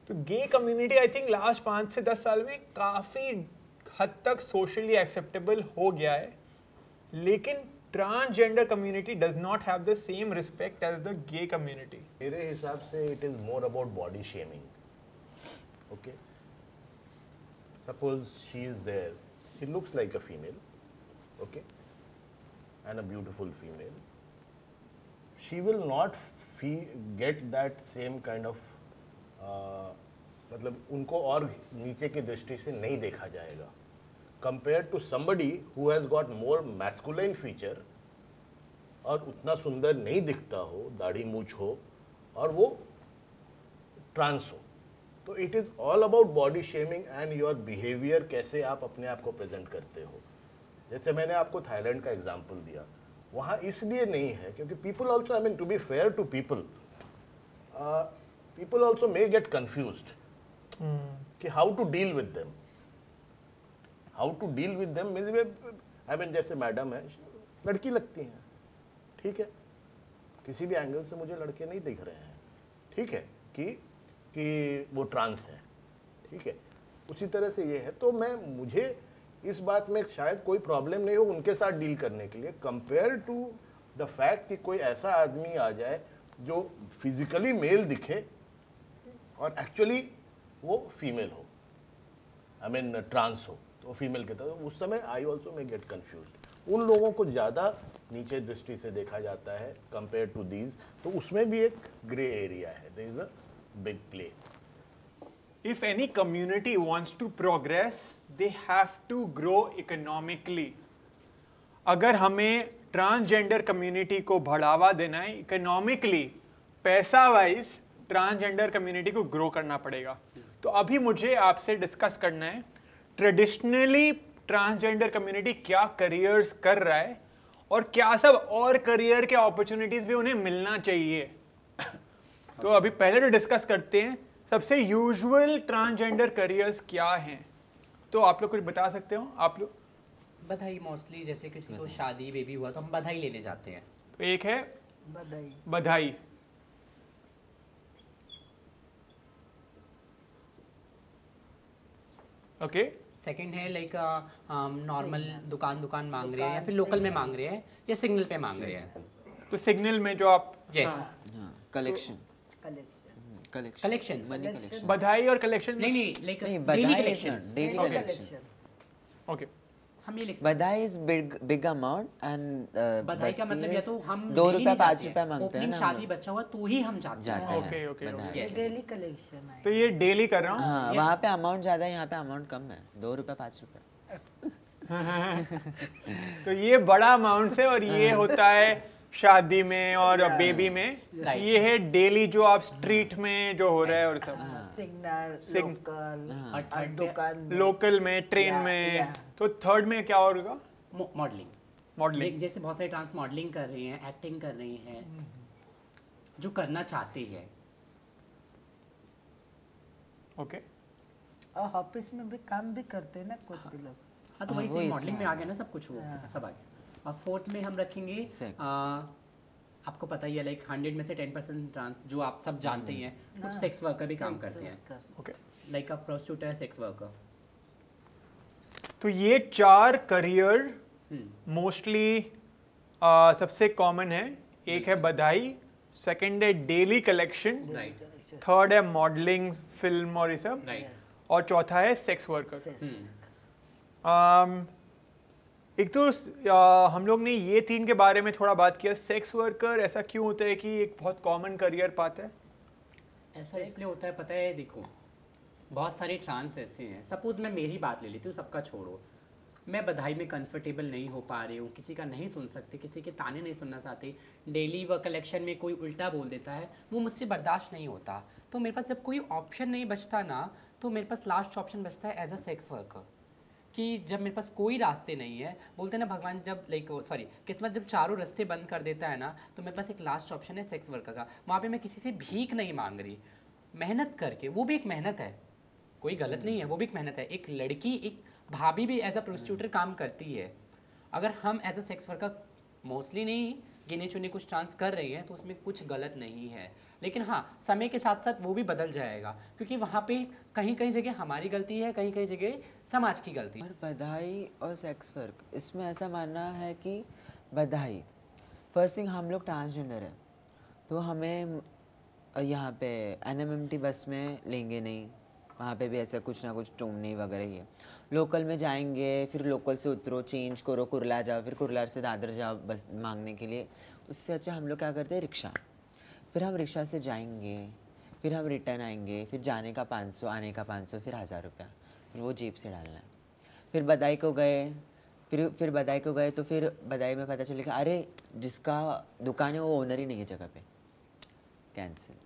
तो gay community I think last 5 से 10 साल में काफ़ी हद तक सोशली एक्सेप्टेबल हो गया है, लेकिन transgender community does not have the same respect as the gay community. मेरे हिसाब से it is more about body shaming. Okay. Suppose she is there, she looks like a female, okay, and a beautiful female. She will not get that same kind of मतलब उनको और नीचे की दृष्टि से नहीं देखा जाएगा compare to somebody who has got more masculine feature और उतना सुंदर नहीं दिखता हो, दाढ़ी मूछ हो और वो ट्रांस हो. तो it is all about body shaming and your behaviour, कैसे आप अपने आप को प्रेजेंट करते हो. जैसे मैंने आपको थाईलैंड का एग्जाम्पल दिया, वहाँ इसलिए नहीं है क्योंकि people also, I mean to be fair to people, people also may get confused कि how to deal with them. How to deal with them means, I mean जैसे मैडम है, लड़की लगती हैं, ठीक है, किसी भी एंगल से मुझे लड़के नहीं दिख रहे हैं, ठीक है, कि वो ट्रांस है, ठीक है, उसी तरह से ये है. तो मुझे इस बात में शायद कोई प्रॉब्लम नहीं हो उनके साथ डील करने के लिए, कंपेयर टू द फैक्ट कि कोई ऐसा आदमी आ जाए जो फिजिकली मेल दिखे और एक्चुअली वो फीमेल हो, आई मीन ट्रांस हो, तो फीमेल के तरह. उस समय I also may get confused. उन लोगों को ज़्यादा नीचे दृष्टि से देखा जाता है कंपेयर टू दीज. तो उसमें भी एक ग्रे एरिया है, there is a big play. If any community wants to progress, they have to grow economically. अगर हमें ट्रांसजेंडर कम्युनिटी को बढ़ावा देना है इकोनॉमिकली, पैसा वाइज ट्रांसजेंडर कम्युनिटी को ग्रो करना पड़ेगा. तो अभी मुझे आपसे डिस्कस करना है ट्रेडिशनली ट्रांसजेंडर कम्युनिटी क्या करियर्स कर रहा है और क्या सब और करियर के अपॉर्चुनिटीज भी उन्हें मिलना चाहिए. तो अभी पहले तो डिस्कस करते हैं सबसे यूजुअल ट्रांसजेंडर करियर्स क्या हैं. तो आप लोग कुछ बता सकते हो? आप लोग बधाई, मोस्टली जैसे किसी को शादी बेबी हुआ तो हम बधाई लेने जाते हैं. तो एक है बधाई. ओके सेकंड है लाइक नॉर्मल दुकान मांग रहे हैं या फिर लोकल में मांग रहे हैं या सिग्नल पे मांग रहे हैं। तो सिग्नल में जो आप यस हाँ collection collection collection collection money collection बधाई और कलेक्शन नहीं लाइक नहीं डेली बधाई is collection not daily Okay. Collection okay हम ये लिख सकते बधाई इज बिग अमाउंट एंड हैं। बधाई का मतलब या तो हम 2 daily रुपए नहीं 5 जाते रुपए हैं। मांगते हैं ओपनिंग ना शादी बच्चा हुआ तो ही हम जाते जाते हैं। हैं ओके, ओके, बधाई। Yes. डेली कलेक्शन है। तो ये डेली कर रहा हूँ। हाँ वहाँ पे अमाउंट ज्यादा है यहाँ पे अमाउंट कम है 2 रुपए 5 रुपए तो ये बड़ा अमाउंट है और ये होता है शादी में और बेबी में। Right. ये है डेली जो आप स्ट्रीट में जो हो रहा है और सब सिग्नल सिग- लोकल और और दुकान में। लोकल में ट्रेन Yeah, में। yeah. तो थर्ड में क्या होगा? Modelling modelling. जैसे बहुत सारे ट्रांस मॉडलिंग कर रही हैं, एक्टिंग कर रही हैं, जो करना चाहती है। ओके और ऑफिस में भी काम भी करते हैं ना कुछ भी लोग। हाँ तो हाँ, वही वो से इसमें मॉडलिंग में आ गया ना सब कुछ, वो सब आ गया। और फोर्थ में हम रखेंगे Sex. आपको पता ही है लाइक 100 में से 10% ट्रांस जो आप सब जानते ही हैं, कुछ सेक्स वर्कर भी काम करते हैं, ओके। लाइक अ प्रोस्टिट्यूट है, सेक्स वर्कर। तो ये 4 करियर मोस्टली सबसे कॉमन है। एक है बधाई, सेकंड है डेली कलेक्शन, राइट थर्ड है मॉडलिंग फिल्म और ये सब, राइट। और चौथा है सेक्स वर्कर। एक तो हम लोग ने ये 3 के बारे में थोड़ा बात किया। सेक्स वर्कर ऐसा क्यों होता है कि एक बहुत कॉमन करियर पाथ है? ऐसा इसलिए होता है, पता है, देखो बहुत सारे ट्रांस ऐसे हैं। सपोज मैं मेरी बात ले लेती हूँ, सबका छोड़ो, मैं बधाई में कंफर्टेबल नहीं हो पा रही हूँ, किसी का नहीं सुन सकती, किसी के ताने नहीं सुनना चाहती, डेली व कलेक्शन में कोई उल्टा बोल देता है, वो मुझसे बर्दाश्त नहीं होता। तो मेरे पास जब कोई ऑप्शन नहीं बचता ना, तो मेरे पास लास्ट ऑप्शन बचता है एज अ सेक्स वर्कर। कि जब मेरे पास कोई रास्ते नहीं है, बोलते हैं ना भगवान जब किस्मत जब चारों रास्ते बंद कर देता है ना, तो मेरे पास एक लास्ट ऑप्शन है सेक्स वर्कर का। वहाँ पे मैं किसी से भीख नहीं मांग रही, मेहनत करके, वो भी एक मेहनत है, कोई गलत नहीं है, वो भी एक मेहनत है। एक लड़की, एक भाभी भी एज अ प्रोस्टिट्यूटर काम करती है। अगर हम as a sex worker mostly नहीं, गिने चुने कुछ ट्रांस कर रही हैं, तो उसमें कुछ गलत नहीं है। लेकिन हाँ, समय के साथ साथ वो भी बदल जाएगा, क्योंकि वहाँ पे कहीं कहीं जगह हमारी गलती है, कहीं कहीं जगह समाज की गलती। और बधाई और सेक्स वर्क, इसमें ऐसा मानना है कि बधाई फर्स्ट थिंग, हम लोग ट्रांसजेंडर है तो हमें यहाँ पे NMMT बस में लेंगे नहीं, वहाँ पे भी ऐसा कुछ ना कुछ टूमनी वगैरह ही है। लोकल में जाएंगे, फिर लोकल से उतरो, चेंज करो, कुरला जाओ, फिर कुरला से दादर जाओ बस मांगने के लिए। उससे अच्छा हम लोग क्या करते हैं, रिक्शा। फिर हम रिक्शा से जाएंगे, फिर हम रिटर्न आएंगे, फिर जाने का 500, आने का 500, फिर 1000 रुपया, फिर वो जेब से डालना है। फिर बधाई को गए, फिर बधाई को गए तो फिर बधाई में पता चलेगा अरे जिसका दुकान है वो ओनर ही नहीं है जगह पे, कैंसिल।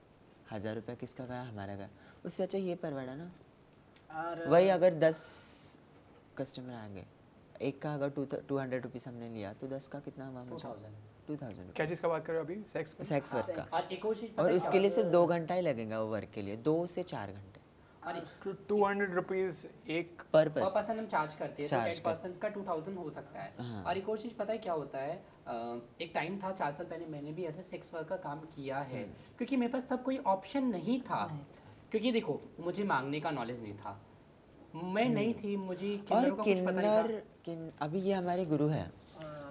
1000 रुपया किसका गया, हमारा गया। उससे अच्छा ये परवाड़ा ना। और वही अगर 10 कस्टमर आ गए, एक का अगर 200 रुपीज़ हमने लिया तो 10 का कितना हुआ मुझे? 2000 क्या चीज़ का बात कर रहे हो अभी? सेक्स? सेक्स वर्क का। और एक और चीज़ और उसके लिए सिर्फ 2 घंटा ही लगेगा वो वर्क के लिए, 2 से 4 घंटे और 200 रुपीज़ एक पर पर पर्सन। पर्सन हम चार्ज करते हैं, तो Charge 10% का 2000 हो सकता है। हाँ। और एक और चीज़ पता है क्या होता है, एक टाइम था 4 साल पहले, मैंने भी ऐसे सेक्स वर्क का काम किया है, क्योंकि मेरे पास तब कोई ऑप्शन नहीं था। क्योंकि देखो, मुझे मांगने का नॉलेज नहीं था, मैं नहीं थी, मुझे और किन्नरों का कुछ पता नहीं था। अभी ये हमारे गुरु हैं,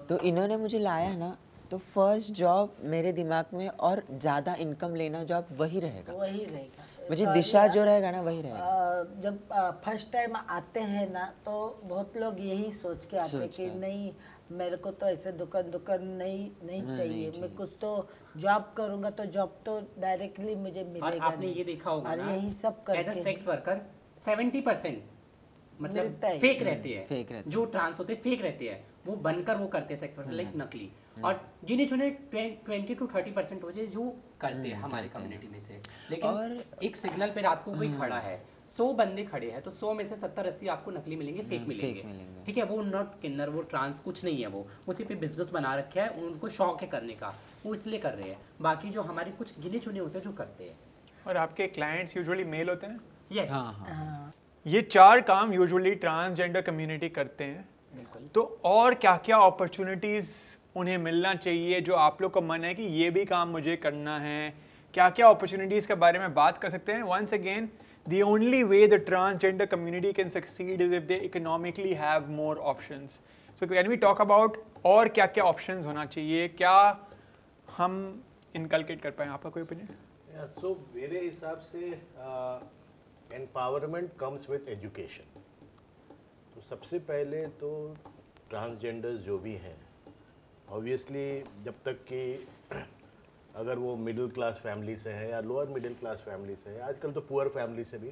तो इन्होंने मुझे लाया ना, तो फर्स्ट जॉब मेरे दिमाग में और ज़्यादा इनकम लेना जॉब वही रहेगा, वही रहेगा। मुझे दिशा जो रहेगा ना वही रहेगा। जब फर्स्ट टाइम आते हैं ना, तो बहुत लोग यही सोच के आते हैं कि नहीं, मेरे को तो ऐसे दुकान नहीं चाहिए, मैं कुछ तो जॉब करूंगा, तो जॉब तो डायरेक्टली मुझे और मिलेगा आपने नहीं। ये देखा होगा और ना, यही सब एज करके अ सेक्स वर्कर 70% मतलब मिलता है। फेक रहती है, फेक रहती जो ट्रांस होते हैं फेक रहती है, वो बनकर वो करते हैं सेक्स वर्कर, लाइक नकली। और गिने चुने 20 to 30% हो जाए जो करते हैं हमारी कम्युनिटी में से। लेकिन और एक सिग्नल पे रात को कोई खड़ा है, 100 बंदे खड़े हैं, तो 100 में से 70-80 आपको नकली मिलेंगे, फेक मिलेंगे। मिलेंगे। ठीक है, वो नॉट किन्नर, वो ट्रांस कुछ नहीं है, वो उसी पे बिजनेस बना रखा है, उनको शौक है करने का, वो इसलिए कर रहे हैं। बाकी जो हमारे कुछ गिने चुने होते हैं जो करते हैं। और आपके क्लाइंट्स यूजुअली मेल होते हैं? यस, हाँ। ये 4 काम यूजुअली ट्रांसजेंडर कम्युनिटी करते हैं। बिल्कुल। तो और क्या क्या अपॉर्चुनिटीज़ उन्हें मिलना चाहिए जो आप लोग को मन है कि ये भी काम मुझे करना है? क्या क्या अपॉर्चुनिटीज़ के बारे में बात कर सकते हैं? Once again, the only way the transgender community can succeed is if they economically have more options. So can we talk about और क्या क्या options होना चाहिए, क्या हम inculcate कर पाएं? आपका कोई opinion? So मेरे हिसाब से empowerment comes with education. तो सबसे पहले तो ट्रांसजेंडर्स जो भी हैं, ऑब्वियसली जब तक कि अगर वो मिडिल क्लास फैमिली से है या लोअर मिडिल क्लास फैमिली से है, आजकल तो पुअर फैमिली से भी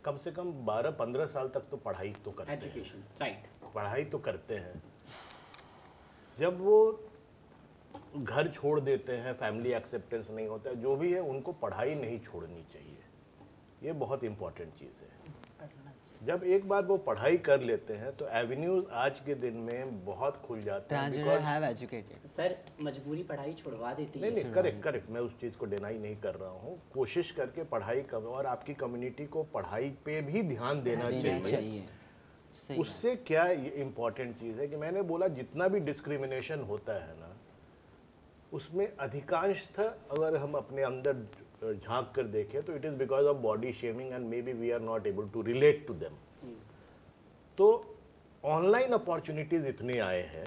कम से कम 12-15 साल तक तो पढ़ाई तो करते हैं, एजुकेशन, राइट, पढ़ाई तो करते हैं। जब वो घर छोड़ देते हैं, फैमिली एक्सेप्टेंस नहीं होता है, जो भी है, उनको पढ़ाई नहीं छोड़नी चाहिए। ये बहुत इंपॉर्टेंट चीज़ है। जब एक बार वो पढ़ाई कर लेते हैं तो एवेन्यूज आज के दिन में बहुत खुल जाते हैं। Transgender have educated. सर मजबूरी पढ़ाई छुड़वा देती है। नहीं, करेक्ट, मैं उस चीज़ को डिनाई नहीं कर रहा हूँ। कोशिश करके पढ़ाई करो और आपकी कम्युनिटी को पढ़ाई पे भी ध्यान देना चाहिए। उससे क्या ये इम्पोर्टेंट चीज़ है कि मैंने बोला जितना भी डिस्क्रिमिनेशन होता है ना, उसमें अधिकांशतः अगर हम अपने अंदर झांक कर देखें तो it is because of body shaming and maybe we are not able to relate to them. तो ऑनलाइन अपॉर्चुनिटीज़ इतने आए हैं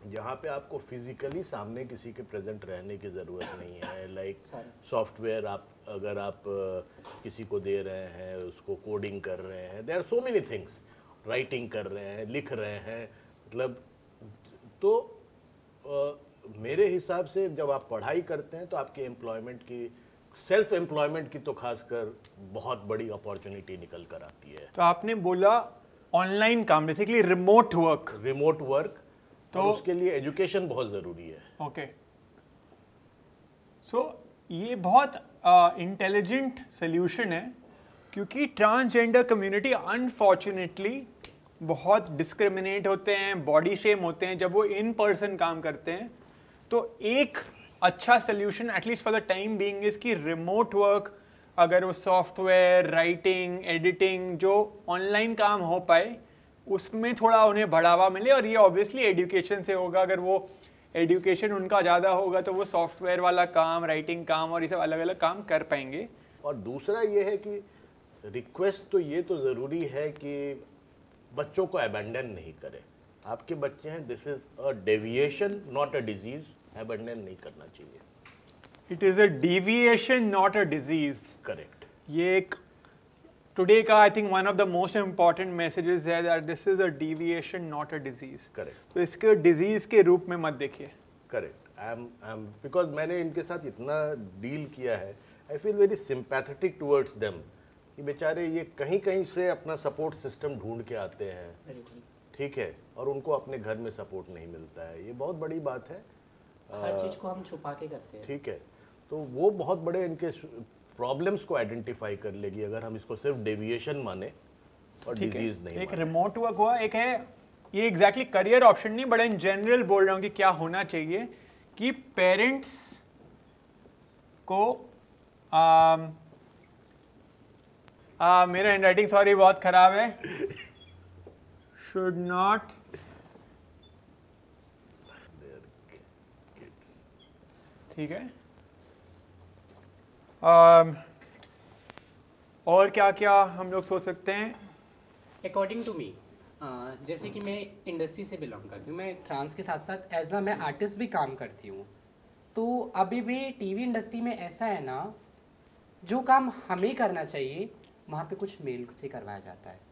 जहाँ पे आपको फिजिकली सामने किसी के प्रेजेंट रहने की ज़रूरत नहीं है। लाइक सॉफ्टवेयर अगर आप किसी को दे रहे हैं, उसको कोडिंग कर रहे हैं, there are so many things, writing कर रहे हैं, लिख रहे हैं, मतलब तो मेरे हिसाब से जब आप पढ़ाई करते हैं तो आपके एम्प्लॉयमेंट की, सेल्फ एम्प्लॉयमेंट की तो खासकर बहुत बड़ी अपॉर्चुनिटी निकल कर आती है। तो आपने बोला ऑनलाइन काम, बेसिकली रिमोट वर्क, तो उसके लिए एजुकेशन बहुत ज़रूरी है। ओके, सो ये बहुत इंटेलिजेंट सोल्यूशन है, क्योंकि ट्रांसजेंडर कम्युनिटी अनफॉर्चुनेटली बहुत डिस्क्रिमिनेट होते हैं, बॉडी शेम होते हैं जब वो इन पर्सन काम करते हैं। तो एक अच्छा solution at least for the time being is कि रिमोट वर्क, अगर वो सॉफ्टवेयर, राइटिंग, एडिटिंग, जो ऑनलाइन काम हो पाए, उसमें थोड़ा उन्हें बढ़ावा मिले। और ये ऑब्वियसली एजुकेशन से होगा। अगर वो एजुकेशन उनका ज़्यादा होगा तो वो सॉफ्टवेयर वाला काम, राइटिंग काम और ये सब अलग अलग काम कर पाएंगे। और दूसरा ये है कि रिक्वेस्ट तो ये तो ज़रूरी है कि बच्चों को अबैंडन नहीं करें। आपके बच्चे हैं, this is a deviation not a disease, abandon नहीं करना चाहिए। It is a deviation not a disease. Correct. ये एक टुडे का I think one of the most important messages है that this is a deviation not a disease. Correct. तो इसके disease के रूप में मत देखिए। करेक्ट। आई एम बिकॉज मैंने इनके साथ इतना डील किया है, I feel very sympathetic towards them कि बेचारे ये कहीं कहीं से अपना सपोर्ट सिस्टम ढूंढ के आते हैं, ठीक है, और उनको अपने घर में सपोर्ट नहीं मिलता है। ये बहुत बड़ी बात है। हर चीज़ को हम छुपा के करते हैं, ठीक है, तो वो बहुत बड़े इनके प्रॉब्लम्स को आइडेंटिफाई कर लेगी अगर हम इसको सिर्फ डेविएशन माने और डिजीज नहीं। एक रिमोट वर्क हुआ, एक है ये एग्जैक्टली करियर ऑप्शन नहीं, बट इन जनरल बोल रहा हूँ कि क्या होना चाहिए कि पेरेंट्स को मेरा हैंडराइटिंग सॉरी बहुत खराब है, शुड नॉट ठीक है। और क्या क्या हम लोग सोच सकते हैं? अकॉर्डिंग टू मी, जैसे कि मैं इंडस्ट्री से बिलोंग करती हूँ, मैं ट्रांस के साथ साथ एज अ मैं आर्टिस्ट भी काम करती हूँ। तो अभी भी टीवी इंडस्ट्री में ऐसा है ना, जो काम हमें करना चाहिए वहाँ पे कुछ मेल से करवाया जाता है।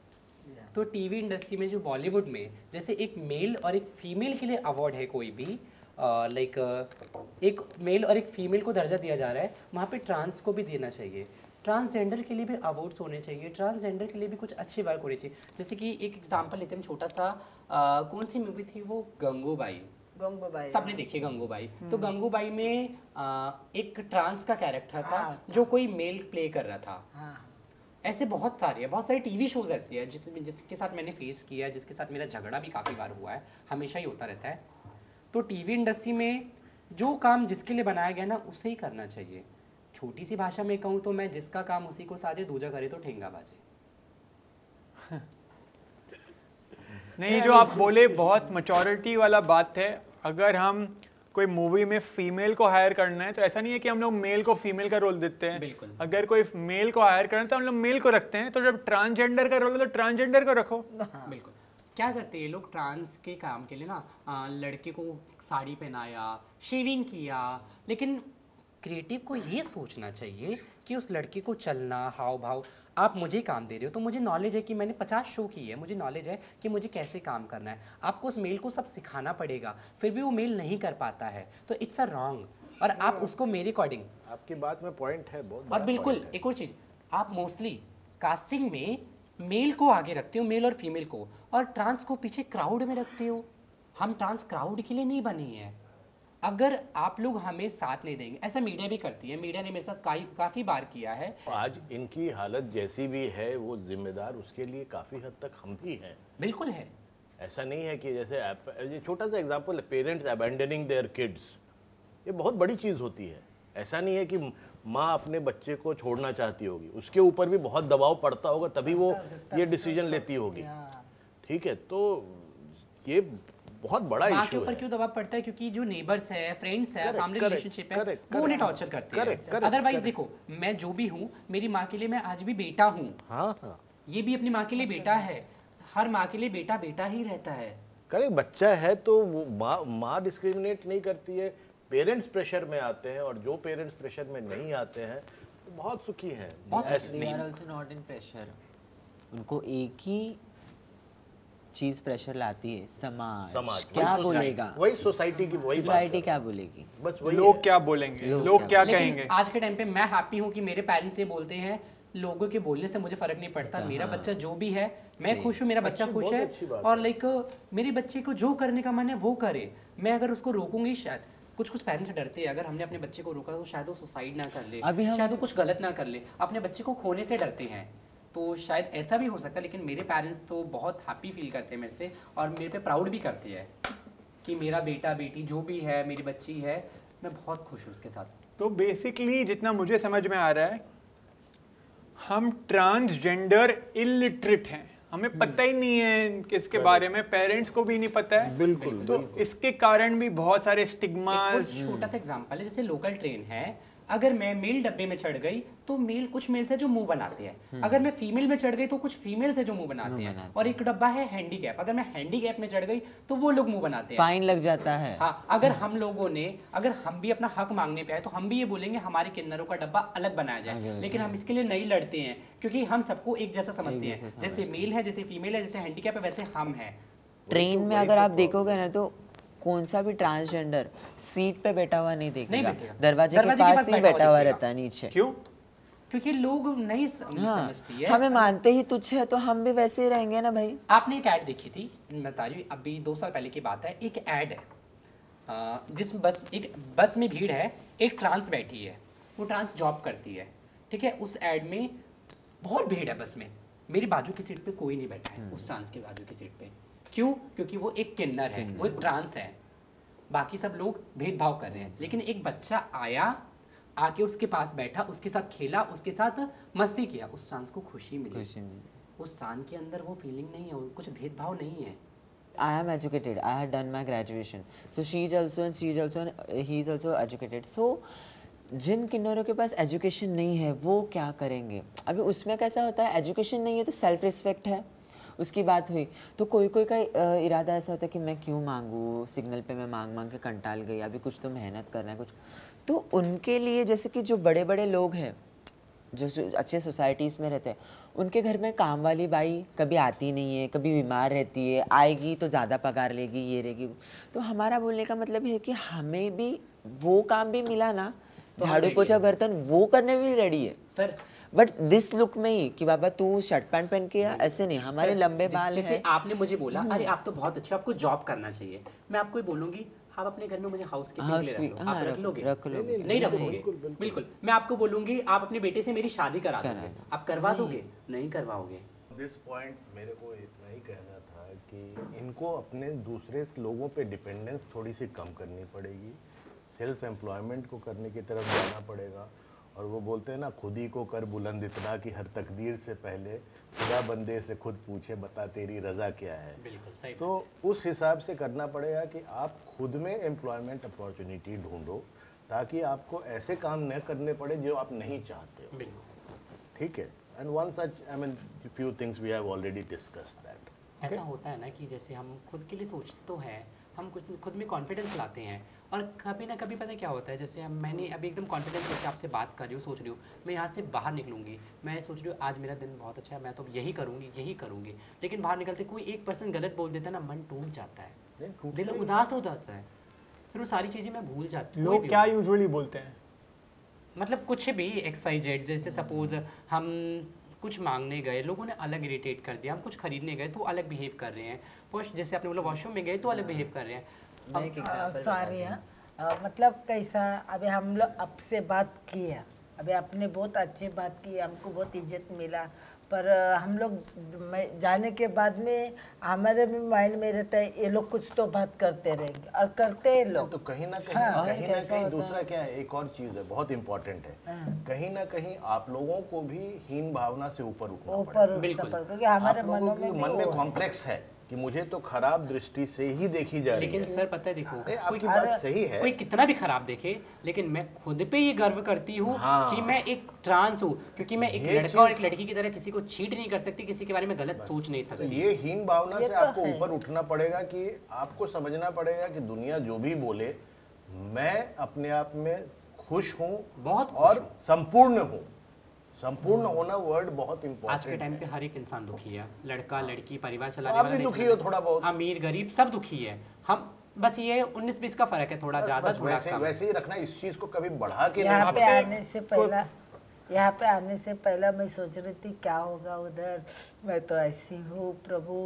तो टीवी इंडस्ट्री में जो बॉलीवुड में जैसे एक मेल और एक फीमेल के लिए अवार्ड है, कोई भी लाइक एक मेल और एक फीमेल को दर्जा दिया जा रहा है, वहाँ पे ट्रांस को भी देना चाहिए। ट्रांसजेंडर के लिए भी अवार्ड्स होने चाहिए, ट्रांसजेंडर के लिए भी कुछ अच्छी वर्क होनी चाहिए। जैसे कि एक एग्जांपल लेते हैं छोटा सा, कौन सी मूवी थी वो, गंगूबाई, सबने देखी गंगूबाई। तो गंगूबाई में एक ट्रांस का कैरेक्टर था जो कोई मेल प्ले कर रहा था। ऐसे बहुत सारे टीवी शोज ऐसे हैं जिसके साथ मैंने फेस किया है, जिसके साथ मेरा झगड़ा भी काफ़ी बार हुआ है, हमेशा ही होता रहता है। तो टीवी इंडस्ट्री में जो काम जिसके लिए बनाया गया ना, उसे ही करना चाहिए। छोटी सी भाषा में कहूँ तो मैं जिसका काम उसी को साजे, दूजा करे तो ठेंगा बाजे। नहीं, जो आप बोले बहुत मैच्योरिटी वाला बात है। अगर हम कोई मूवी में फीमेल को हायर करना है तो ऐसा नहीं है कि हम लोग मेल को फीमेल का रोल देते हैं। बिल्कुल। अगर कोई मेल को हायर करना है तो हम लोग मेल को रखते हैं, तो जब ट्रांसजेंडर का रोल है तो ट्रांसजेंडर को रखो। बिल्कुल। क्या करते हैं लोग ट्रांस के काम के लिए ना, लड़के को साड़ी पहनाया, शेविंग किया, लेकिन क्रिएटिव को ये सोचना चाहिए कि उस लड़के को चलना, हाव भाव, आप मुझे काम दे रहे हो तो मुझे नॉलेज है कि मैंने 50 शो की है, मुझे नॉलेज है कि मुझे कैसे काम करना है। आपको उस मेल को सब सिखाना पड़ेगा, फिर भी वो मेल नहीं कर पाता है तो इट्स अ रॉन्ग, और आप उसको मेरे अकॉर्डिंग। आपकी बात में पॉइंट है, बहुत और बड़ा बिल्कुल point है। एक और चीज़, आप मोस्टली कास्टिंग में मेल को आगे रखते हो, मेल और फीमेल को, और ट्रांस को पीछे क्राउड में रखते हो। हम ट्रांस क्राउड के लिए नहीं बने हैं। अगर आप लोग हमें साथ नहीं देंगे, ऐसा मीडिया भी करती है, मीडिया ने मेरे साथ काफ़ी बार किया है। आज इनकी हालत जैसी भी है वो जिम्मेदार उसके लिए काफ़ी हद तक हम भी हैं। बिल्कुल है। ऐसा नहीं है कि जैसे ये छोटा सा example, parents abandoning their kids, ये बहुत बड़ी चीज़ होती है। ऐसा नहीं है कि माँ अपने बच्चे को छोड़ना चाहती होगी, उसके ऊपर भी बहुत दबाव पड़ता होगा तभी वो ये डिसीजन लेती होगी। ठीक है, तो ये बहुत बड़ा माँ के इशू ऊपर है। क्यों दबाव पड़ता है? क्योंकि जो नेबर्स है, फ्रेंड्स है, Correct, फैमिली correct, रिलेशनशिप है, correct, वो उन्हें correct, टॉर्चर करते correct, हैं। correct, otherwise correct। देखो, मैं जो भी हूँ, मेरी माँ के लिए मैं आज भी बेटा हूँ, हाँ हाँ, ये भी अपनी माँ के लिए बेटा है। हर माँ के लिए बेटा बेटा ही रहता है। करेक्ट। बच्चा है तो वो माँ डिस्क्रिमिनेट नहीं करती है, पेरेंट्स प्रेशर में आते हैं, और जो पेरेंट्स प्रेशर में नहीं आते हैं वो बहुत सुखी हैं। They are also not in pressure. उनको एक ही चीज प्रेशर लाती है, समाज क्या बोलेगा, वही सोसाइटी की, वही सोसाइटी क्या बोलेगी, बस वही लोग क्या बोलेंगे, लोग क्या लेकिन कहेंगे। आज के टाइम पे मैं हैप्पी हूँ कि मेरे पेरेंट्स ये बोलते हैं, लोगों के बोलने से मुझे फर्क नहीं पड़ता, मेरा बच्चा जो भी है मैं खुश हूँ, मेरा बच्चा खुश है, और लाइक मेरे बच्चे को जो करने का मन है वो करे। मैं अगर उसको रोकूंगी, शायद कुछ पेरेंट्स डरते हैं, अगर हमने अपने बच्चे को रोका तो शायद वो सुसाइड ना कर ले, शायद वो कुछ गलत ना कर ले, अपने बच्चे को खोने से डरते हैं, तो शायद ऐसा भी हो सकता है। लेकिन मेरे पेरेंट्स तो बहुत हैप्पी फील करते हैं मेरे से, और मेरे पे प्राउड भी करते हैं कि मेरा बेटा बेटी जो भी है, मेरी बच्ची है, मैं बहुत खुश हूँ उसके साथ। तो बेसिकली जितना मुझे समझ में आ रहा है, हम ट्रांसजेंडर इलिटरेट हैं, हमें पता ही नहीं है किसके बारे में, पेरेंट्स को भी नहीं पता है। बिल्कुल। तो इसके कारण भी बहुत सारे स्टिग्मास। छोटा सा एग्जांपल है, जैसे लोकल ट्रेन है, अगर मैं मेल डब्बे में चढ़ गई तो कुछ मेल्स है जो मुंह बनाते हैं, अगर मैं फीमेल में चढ़ गई तो कुछ फीमेल्स है जो मुंह बनाते हैं, और एक डब्बा है हैंडीकैप, अगर मैं हैंडीकैप में चढ़ गई तो वो लोग मुंह बनाते हैं, फाइन लग जाता है। हाँ, अगर हम भी अपना हक मांगने पे आए तो हम भी ये बोलेंगे हमारे किन्नरों का डब्बा अलग बनाया जाए, लेकिन हम इसके लिए नहीं लड़ते हैं क्योंकि हम सबको एक जैसा समझते हैं। जैसे मेल है, जैसे फीमेल है, जैसे हैंडीकैप है, वैसे हम हैं। ट्रेन में अगर आप देखोगे ना तो कौन सा भी ट्रांसजेंडर सीट पे बैठा हुआ नहीं देखेगा, दरवाजे के पास ही बैठा हुआ रहता है नीचे। क्यों? क्योंकि लोग नहीं हाँ, समझती है। हमें मानते ही तुच्छ है तो हम भी वैसे ही रहेंगे ना भाई। आपने एक ऐड देखी थी, मैं बता रही हूँ, अभी 2 साल पहले की बात है, एक ऐड है, जिस एक बस में भीड़ है, एक ट्रांस बैठी है, वो ट्रांस जॉब करती है, ठीक है। उस ऐड में बहुत भीड़ है बस में, मेरी बाजू की सीट पे कोई नहीं बैठा है उस ट्रांस के बाजू की सीट पे। क्यों? क्योंकि वो एक किन्नर है, वो एक ट्रांस है, बाकी सब लोग भेदभाव कर रहे हैं। लेकिन एक बच्चा आया, आके उसके पास बैठा, उसके साथ खेला, उसके साथ मस्ती किया, उस ट्रांस को खुशी मिली। उस ट्रांस के अंदर वो फीलिंग नहीं है, कुछ भेदभाव नहीं है। I am educated. I had done my graduation. So she is also and he is also educated. So जिन किन्नरों के पास एजुकेशन नहीं है वो क्या करेंगे? अभी उसमें कैसा होता है, एजुकेशन नहीं है तो सेल्फ रिस्पेक्ट है, उसकी बात हुई तो कोई का इरादा ऐसा होता है कि मैं क्यों मांगूँ, सिग्नल पे मैं मांग के कंटाल गई, अभी कुछ तो मेहनत करना है कुछ। तो उनके लिए जैसे कि जो बड़े बड़े लोग हैं जो अच्छे सोसाइटीज़ में रहते हैं, उनके घर में काम वाली बाई कभी आती नहीं है, कभी बीमार रहती है, आएगी तो ज़्यादा पगार लेगी, ये रहेगी। तो हमारा बोलने का मतलब है कि हमें भी वो काम भी मिला ना, झाड़ू पोछा बर्तन वो करने भी रेडी है सर। बट दिस लुक में ही कि बाबा तू शर्ट पैंट पहन के ऐसे नहीं, हमारे लंबे बाल हैं। जैसे आपने मुझे बोला, अरे आप तो बहुत अच्छे, आपको जॉब करना चाहिए, मैं आपको बोलूंगी आप अपने घर में मुझे हाउस कीपिंग आप रख लोगे? नहीं रखोगे, बिल्कुल। मैं आपको बोलूंगी आप अपने बेटे से मेरी शादी करा दोगे, आप करवा दोगे? नहीं करवाओगे। दिस पॉइंट मेरे को इतना ही कहना था कि इनको अपने दूसरे लोगों पे डिपेंडेंस थोड़ी सी कम करनी पड़ेगी, सेल्फ एम्प्लॉयमेंट को करने की तरफ जाना पड़ेगा, और वो बोलते हैं ना, खुद ही को कर बुलंद इतना कि हर तकदीर से पहले खुदा बंदे से खुद पूछे बता तेरी रज़ा क्या है। बिल्कुल सही। तो उस हिसाब से करना पड़ेगा कि आप खुद में एम्प्लॉयमेंट अपॉर्चुनिटी ढूंढो ताकि आपको ऐसे काम न करने पड़े जो आप नहीं चाहते हो। बिल्कुल ठीक है। And one such, I mean few things we have already discussed that. ऐसा होता है ना कि जैसे हम खुद के लिए सोचते तो हैं, हम कुछ खुद में कॉन्फिडेंस लाते हैं, और कभी ना कभी पता है क्या होता है, जैसे मैंने अभी एकदम कॉन्फिडेंस लेके आपसे बात कर रही हूँ, सोच रही हूँ मैं यहाँ से बाहर निकलूँगी, मैं सोच रही हूँ आज मेरा दिन बहुत अच्छा है, मैं तो यही करूँगी, लेकिन बाहर निकलते कोई एक पर्सन गलत बोल देता है ना, मन टूट जाता है, दिल उदास हो जाता है, फिर वो सारी चीज़ें मैं भूल जाती हूँ। लोग क्या यूजुअली बोलते हैं? मतलब कुछ भी XYZ, जैसे सपोज हम कुछ मांगने गए, लोगों ने अलग इरिटेट कर दिया, हम कुछ खरीदने गए तो अलग बिहेव कर रहे हैं, जैसे आपने बोला वॉशरूम में गए तो अलग बिहेव कर रहे हैं। मैं एक एग्जांपल सॉरी, मतलब कैसा, अभी हम लोग आपसे बात किया, अभी आपने बहुत अच्छी बात की, हमको बहुत इज्जत मिला, पर हम लोग जाने के बाद में हमारे भी माइंड में रहता है ये लोग कुछ तो बात करते रहेंगे, और करते हैं लोग। तो कहीं ना कहीं दूसरा क्या है, एक और चीज है बहुत इंपॉर्टेंट है, कहीं ना कहीं आप लोगों को भी हीन भावना से ऊपर उठना पड़ेगा। क्योंकि हमारे आप लोगों के मन में कॉम्प्लेक्स है कि मुझे तो खराब दृष्टि से ही देखी जा रही है। लेकिन सर पता है, देखो आपकी बात सही है, कोई कितना भी खराब देखे, लेकिन मैं खुद पे ये गर्व करती हूँ कि मैं एक ट्रांस हूँ, क्योंकि मैं एक लड़का और एक लड़की की तरह किसी को चीट नहीं कर सकती, किसी के बारे में गलत सोच नहीं सकती। ये हीन भावना से आपको ऊपर उठना पड़ेगा कि आपको समझना पड़ेगा कि दुनिया जो भी बोले, मैं अपने आप में खुश हूँ, बहुत और संपूर्ण हूँ। संपूर्ण होना वर्ड बहुत इंपॉर्टेंट। आज के टाइम पे हर एक इंसान दुखी है, लड़का लड़की, परिवार चलाने आप वाला, भी दुखी हो थोड़ा बहुत, अमीर गरीब सब दुखी है। हम बस ये 19-20 का फर्क है, थोड़ा ज्यादा थोड़ा कम। वैसे ही रखना, इस चीज को कभी बढ़ा के यहाँ पे आने से पहला मैं सोच रही थी क्या होगा उधर, मैं तो ऐसी हूँ प्रभु,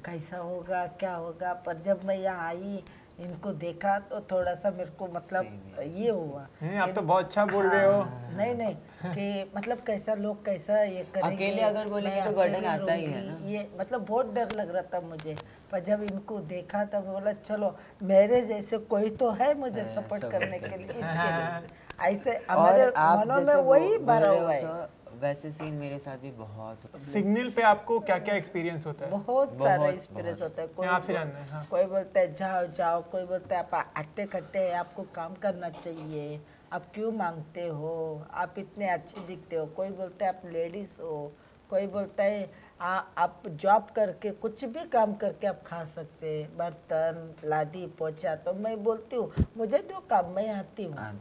कैसा होगा क्या होगा, पर जब मैं यहाँ आई इनको देखा तो थोड़ा सा मेरे को मतलब ये हुआ। आप तो बहुत अच्छा बोल रहे हो। नहीं कि मतलब कैसा लोग कैसा ये करेंगे, अकेले अगर बोलेंगे तो बर्डन आता ही है ना, ये मतलब बहुत डर लग रहा था मुझे, पर जब इनको देखा तब बोला चलो मेरे जैसे कोई तो है मुझे सपोर्ट करने के लिए, इसके लिए ऐसे हमारे मनों में वही भरा हुआ है। वैसे सीन मेरे साथ भी बहुत होता है। सिग्नल पे आपको क्या क्या एक्सपीरियंस होता है? बहुत सारा एक्सपीरियंस होता है। कोई आपसे जानना है। हाँ। कोई बोलता है जाओ जाओ, कोई बोलता है आप अट्टे कट्टे हैं, आपको काम करना चाहिए, आप क्यों मांगते हो, आप इतने अच्छे दिखते हो, कोई बोलता है आप लेडीज हो, कोई बोलता है आप जॉब करके कुछ भी काम करके आप खा सकते हैं, बर्तन लादी पोछा। तो मैं बोलती हूँ मुझे दो काम, मैं आती हूँ,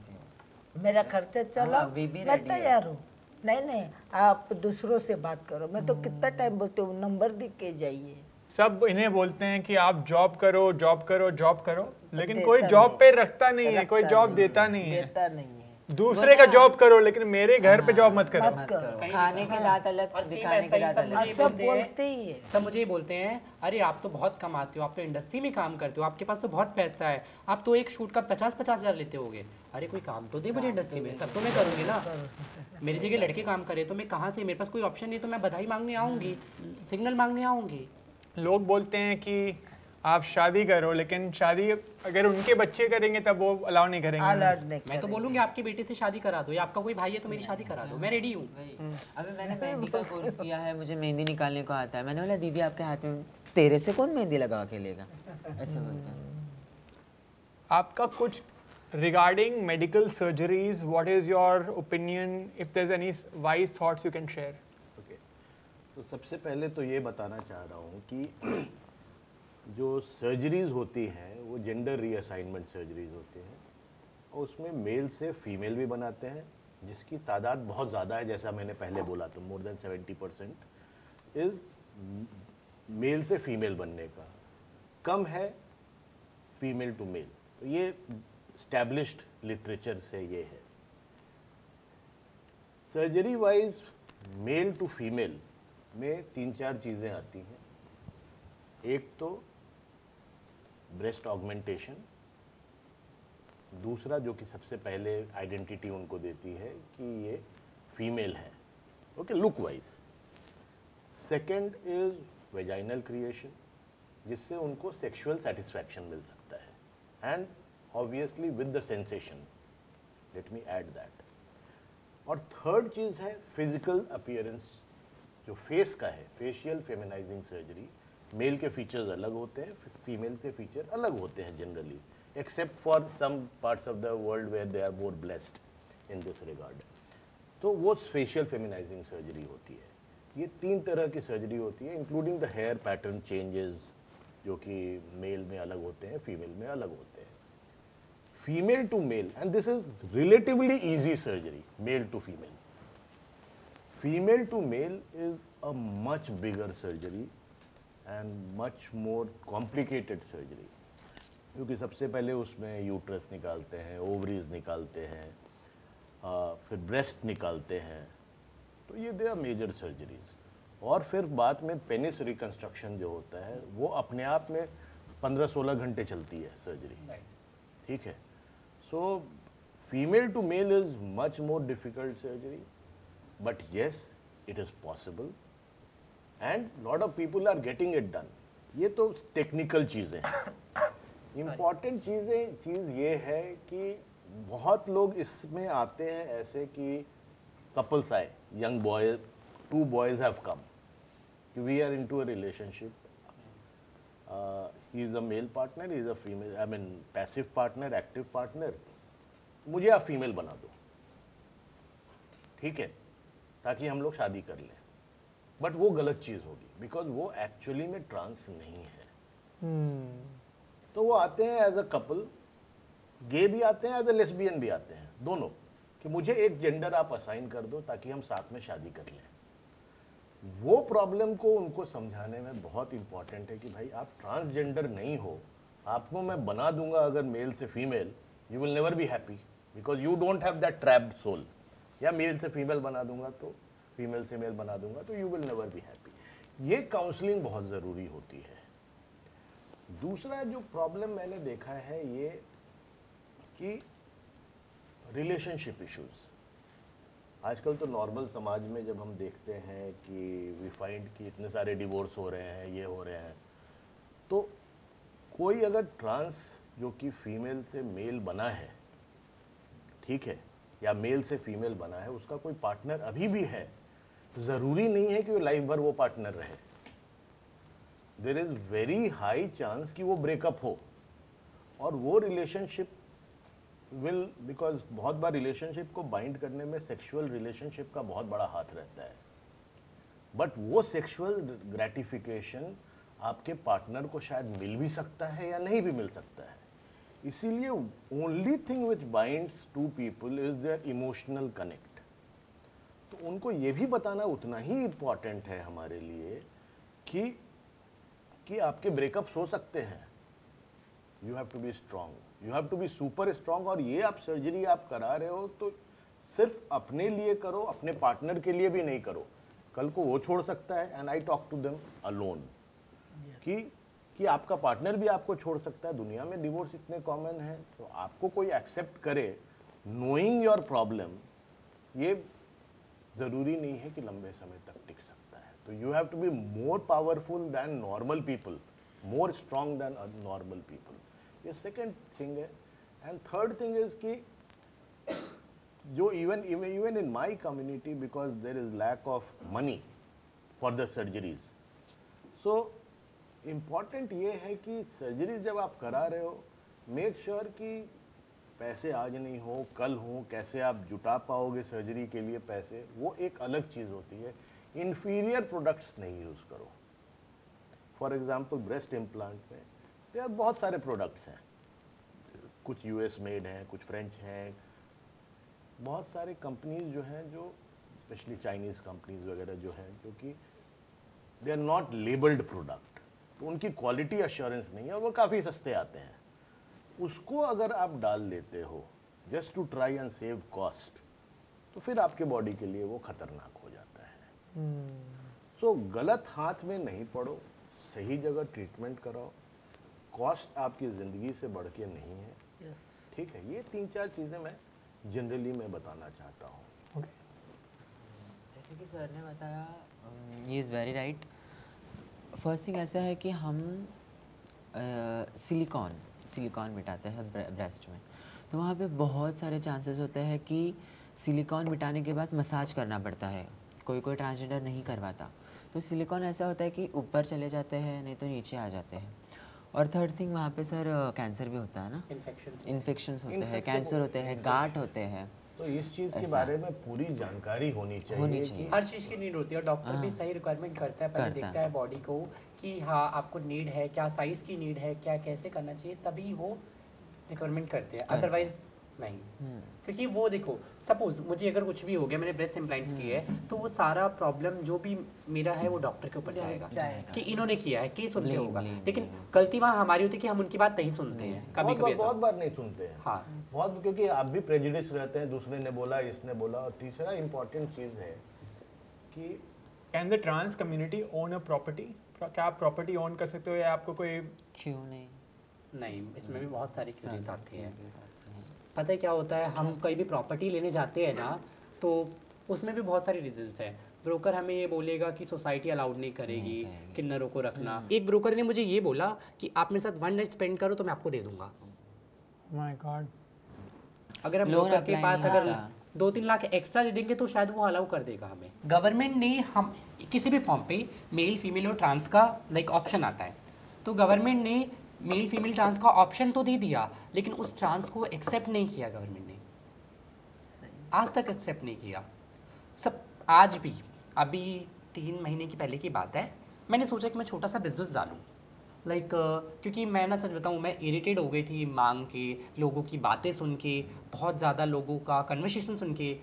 मेरा खर्चा चला, मैं तैयार हूँ। नहीं आप दूसरों से बात करो, मैं तो कितना टाइम बोलती हूँ नंबर दिख के जाइए। सब इन्हें बोलते हैं कि आप जॉब करो जॉब करो जॉब करो, लेकिन कोई जॉब पे रखता नहीं है, कोई जॉब देता नहीं है। दूसरे का जॉब करो लेकिन मेरे घर पे जॉब मत करो। खाने के दांत अलग, दिखाने के दांत अलग। सब बोलते ही है, सब मुझे ही बोलते हैं अरे आप तो बहुत कमाते हो, आप तो इंडस्ट्री में काम करते हो, आपके पास तो बहुत पैसा है, आप तो एक शूट का 50-50 हज़ार लेते होगे। अरे कोई काम तो दे मुझे इंडस्ट्री में, तब तो मैं करूँगी ना। मेरी जगह लड़के काम करे तो मैं कहाँ से, मेरे पास कोई ऑप्शन नहीं तो मैं बधाई मांगने आऊँगी, सिग्नल मांगने आऊँगी। लोग बोलते हैं कि आप शादी करो, लेकिन शादी अगर उनके बच्चे करेंगे तब वो अलाउ नहीं करेंगे। मैं तो बोलूँगी आपकी बेटी से शादी करा दो, या आपका कोई भाई है तो मेरी शादी करा दो, मैं रेडी हूँ। अभी मैंने मेहंदी का कोर्स किया है, मुझे मेहंदी निकालने को आता है। मैंने बोला दीदी आपके हाथ में, तेरे से कौन मेहंदी लगा के लेगा, ऐसे बोलता है। आपका कुछ regarding medical surgeries, what is your opinion, if there is any wise thoughts you can share? Okay, तो सबसे पहले तो ये बताना चाह रहा हूँ कि जो सर्जरीज होती हैं वो जेंडर रीअसाइनमेंट सर्जरीज होती हैं, और उसमें मेल से फीमेल भी बनाते हैं, जिसकी तादाद बहुत ज़्यादा है। जैसा मैंने पहले बोला तो मोर देन 70% इज़ मेल से फीमेल बनने का, कम है फीमेल टू मेल। तो ये स्टैब्लिश्ड लिटरेचर से ये है। Surgery wise male to female में 3-4 चीज़ें आती हैं। एक तो ब्रेस्ट ऑगमेंटेशन, दूसरा जो कि सबसे पहले आइडेंटिटी उनको देती है कि ये फीमेल है, okay, look wise. Second is vaginal creation, जिससे उनको सेक्सुअल सेटिस्फैक्शन मिल सकता है, and obviously with the sensation, let me add that. और थर्ड चीज़ है फिजिकल अपीयरेंस, जो फेस का है, फेशियल फेमिनाइजिंग सर्जरी। मेल के फीचर्स अलग होते हैं, फीमेल के फीचर अलग होते हैं generally, except for some parts of the world where they are more blessed in this regard. तो वो फेशियल फेमिनाइजिंग सर्जरी होती है। ये 3 तरह की सर्जरी होती है, including the hair pattern changes, जो कि मेल में अलग होते हैं, फीमेल में अलग होते हैं। Female to male, and this is relatively easy surgery, male to female. Female to male is a much bigger surgery and much more complicated surgery, क्योंकि सबसे पहले उसमें यूट्रस निकालते हैं, ओवरीज निकालते हैं, फिर ब्रेस्ट निकालते हैं, तो ये दे आर मेजर सर्जरीज। और फिर बाद में पेनिस रिकंस्ट्रक्शन जो होता है वो अपने आप में 15-16 घंटे चलती है सर्जरी, ठीक है। So female to male is much more difficult surgery, but yes it is possible and lot of people are getting it done. ये तो टेक्निकल चीज़ें हैं। इम्पॉर्टेंट चीज़ ये है कि बहुत लोग इसमें आते हैं ऐसे कि कपल्स आए, young boy, 2 boys have come, we are into a relationship, he is a male partner, he is a female, I mean passive partner, active partner, मुझे आप फीमेल बना दो, ठीक है, ताकि हम लोग शादी कर लें। बट वो गलत चीज़ होगी, बिकॉज वो एक्चुअली में ट्रांस नहीं है। तो वो आते हैं एज अ कपल, गे भी आते हैं, एज अ लेस्बियन भी आते हैं, दोनों, कि मुझे एक जेंडर आप असाइन कर दो ताकि हम साथ में शादी कर लें। वो प्रॉब्लम को उनको समझाने में बहुत इंपॉर्टेंट है कि भाई आप ट्रांसजेंडर नहीं हो, आपको मैं बना दूंगा अगर मेल से female, you will never be happy because you don't have that trapped soul. या मेल से फीमेल बना दूंगा तो, फीमेल से मेल बना दूंगा तो you will never be happy. ये काउंसलिंग बहुत ज़रूरी होती है। दूसरा जो प्रॉब्लम मैंने देखा है ये कि रिलेशनशिप इश्यूज़, आजकल तो नॉर्मल समाज में जब हम देखते हैं कि वी फाइंड कि इतने सारे डिवोर्स हो रहे हैं, ये हो रहे हैं, तो कोई अगर ट्रांस जो कि फीमेल से मेल बना है, ठीक है, या मेल से फीमेल बना है, उसका कोई पार्टनर अभी भी है, तो ज़रूरी नहीं है कि वो लाइफ भर वो पार्टनर रहे। There is very high chance कि वो ब्रेकअप हो, और वो रिलेशनशिप विल, बिकॉज बहुत बार रिलेशनशिप को बाइंड करने में सेक्सुअल रिलेशनशिप का बहुत बड़ा हाथ रहता है, बट वो सेक्सुअल ग्रेटिफिकेशन आपके पार्टनर को शायद मिल भी सकता है या नहीं भी मिल सकता है। इसीलिए only thing which binds two people is their emotional connect. तो उनको ये भी बताना उतना ही इम्पॉर्टेंट है हमारे लिए कि आपके ब्रेकअप्स हो सकते हैं। You have to be strong, you have to be super strong. और ये आप सर्जरी आप करा रहे हो तो सिर्फ अपने लिए करो, अपने पार्टनर के लिए भी नहीं करो, कल को वो छोड़ सकता है। And I talk to them alone कि आपका पार्टनर भी आपको छोड़ सकता है। दुनिया में डिवोर्स इतने कॉमन है, तो आपको कोई एक्सेप्ट करे नोइंग योर प्रॉब्लम, ये ज़रूरी नहीं है कि लंबे समय तक टिक सकता है। तो you have to be more powerful than normal people, more strong than normal people. ये सेकेंड थिंग है। एंड थर्ड थिंग इज कि जो even in my community, because there is lack of money for the surgeries, so important ये है कि surgery जब आप करा रहे हो, मेक श्योर कि पैसे आज नहीं हो कल हो, कैसे आप जुटा पाओगे सर्जरी के लिए पैसे, वो एक अलग चीज़ होती है। इन्फीरियर प्रोडक्ट्स नहीं यूज़ करो। फॉर एग्जांपल ब्रेस्ट इम्प्लांट में तो यार बहुत सारे प्रोडक्ट्स हैं, कुछ यूएस मेड हैं, कुछ फ्रेंच हैं, बहुत सारे कंपनीज जो हैं, जो स्पेशली चाइनीज़ कंपनीज वगैरह जो हैं, जो कि they are not labelled product, तो उनकी क्वालिटी अश्योरेंस नहीं है और वो काफ़ी सस्ते आते हैं। उसको अगर आप डाल लेते हो just to try and save cost, तो फिर आपके बॉडी के लिए वो खतरनाक हो जाता है। सो गलत हाथ में नहीं पड़ो, सही जगह ट्रीटमेंट कराओ, कॉस्ट आपकी ज़िंदगी से बढ़ के नहीं है। यस, ठीक है, ये 3-4 चीज़ें मैं जनरली मैं बताना चाहता हूँ। जैसे कि सर ने बताया, ये is very right. First thing ऐसा है कि हम सिलिकॉन मिटाते हैं ब्रेस्ट में, तो वहाँ पे बहुत सारे चांसेस होते हैं कि सिलिकॉन मिटाने के बाद मसाज करना पड़ता है, कोई कोई ट्रांसजेंडर नहीं करवाता। तो सिलिकॉन ऐसा होता है कि ऊपर चले जाते हैं, नहीं तो नीचे आ जाते हैं। और थर्ड थिंग वहाँ पे सर कैंसर भी होता है ना, इन्फेक्शंस होते हैं, कैंसर होते हैं, गांठ होते हैं। तो इस चीज़ के बारे में पूरी जानकारी होनी चाहिए कि हर चीज़ की नीड होती है और डॉक्टर भी सही रिक्वायरमेंट करता है, पहले देखता है बॉडी को कि हाँ आपको नीड है, क्या साइज़ की नीड है, क्या कैसे करना चाहिए, तभी वो रिक्वायरमेंट करते हैं, अदरवाइज नहीं। क्योंकि वो देखो सपोज मुझे अगर कुछ भी हो गया, मैंने ब्रेस्ट इम्प्लांट्स किए है, तो वो सारा प्रॉब्लम जो भी मेरा है वो डॉक्टर के ऊपर जाएगा कि इन्होंने किया है, कि सुनते होगा, लेकिन गलती वहाँ हमारी होती है कि हम उनकी बात नहीं सुनते हैं, कभी कभी बहुत बार नहीं सुनते हैं। हाँ बहुत, क्योंकि आप भी प्रेजुडिस रहते हैं, दूसरे ने बोला, इसने बोला। और तीसरा इम्पोर्टेंट चीज़ है कि can the trans community own a property? क्या आप प्रॉपर्टी ओन कर सकते हो या आपको कोई? क्यों नहीं? नहीं, इसमें भी बहुत सारी क्यूरीज आती है। पता है क्या होता है, हम कहीं भी प्रॉपर्टी लेने जाते हैं ना, तो उसमें भी बहुत सारी रीजंस है। ब्रोकर हमें ये बोलेगा कि सोसाइटी अलाउड नहीं करेगी किन्नरों को रखना। एक ब्रोकर ने मुझे ये बोला कि आप मेरे साथ 1 नाइट स्पेंड करो तो मैं आपको दे दूंगा। My God. अगर हम ब्रोकर के पास अगर 2-3 लाख एक्स्ट्रा दे देंगे तो शायद वो अलाउ कर देगा हमें। गवर्नमेंट ने हम किसी भी फॉर्म पे मेल फीमेल और ट्रांस का लाइक ऑप्शन आता है, तो गवर्नमेंट ने मेल फीमेल ट्रांस का ऑप्शन तो दे दिया, लेकिन उस ट्रांस को एक्सेप्ट नहीं किया गवर्नमेंट ने, आज तक एक्सेप्ट नहीं किया। सब आज भी, अभी 3 महीने की पहले की बात है, मैंने सोचा कि मैं छोटा सा बिजनेस डालूं लाइक क्योंकि मैं ना सच बताऊं, मैं इरिटेट हो गई थी मांग के, लोगों की बातें सुन के, बहुत ज़्यादा लोगों का कन्वर्सेशन सुन के,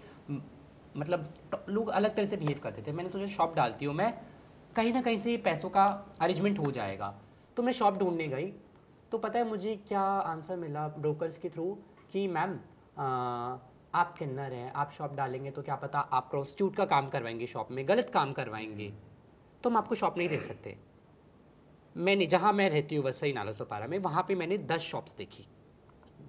मतलब लोग अलग तरह से बिहेव करते थे। मैंने सोचा शॉप डालती हूँ मैं, कहीं ना कहीं से पैसों का अरेंजमेंट हो जाएगा। तो मैं शॉप ढूंढने गई, तो पता है मुझे क्या आंसर मिला ब्रोकर्स के थ्रू कि मैम आप किन्नर हैं, आप शॉप डालेंगे तो क्या पता आप प्रोस्टिट्यूट का काम करवाएंगे शॉप में, गलत काम करवाएंगे, तो हम आपको शॉप नहीं दे सकते। मैंने जहाँ मैं रहती हूँ वसई नालासोपारा में, वहाँ पे मैंने 10 शॉप्स देखी,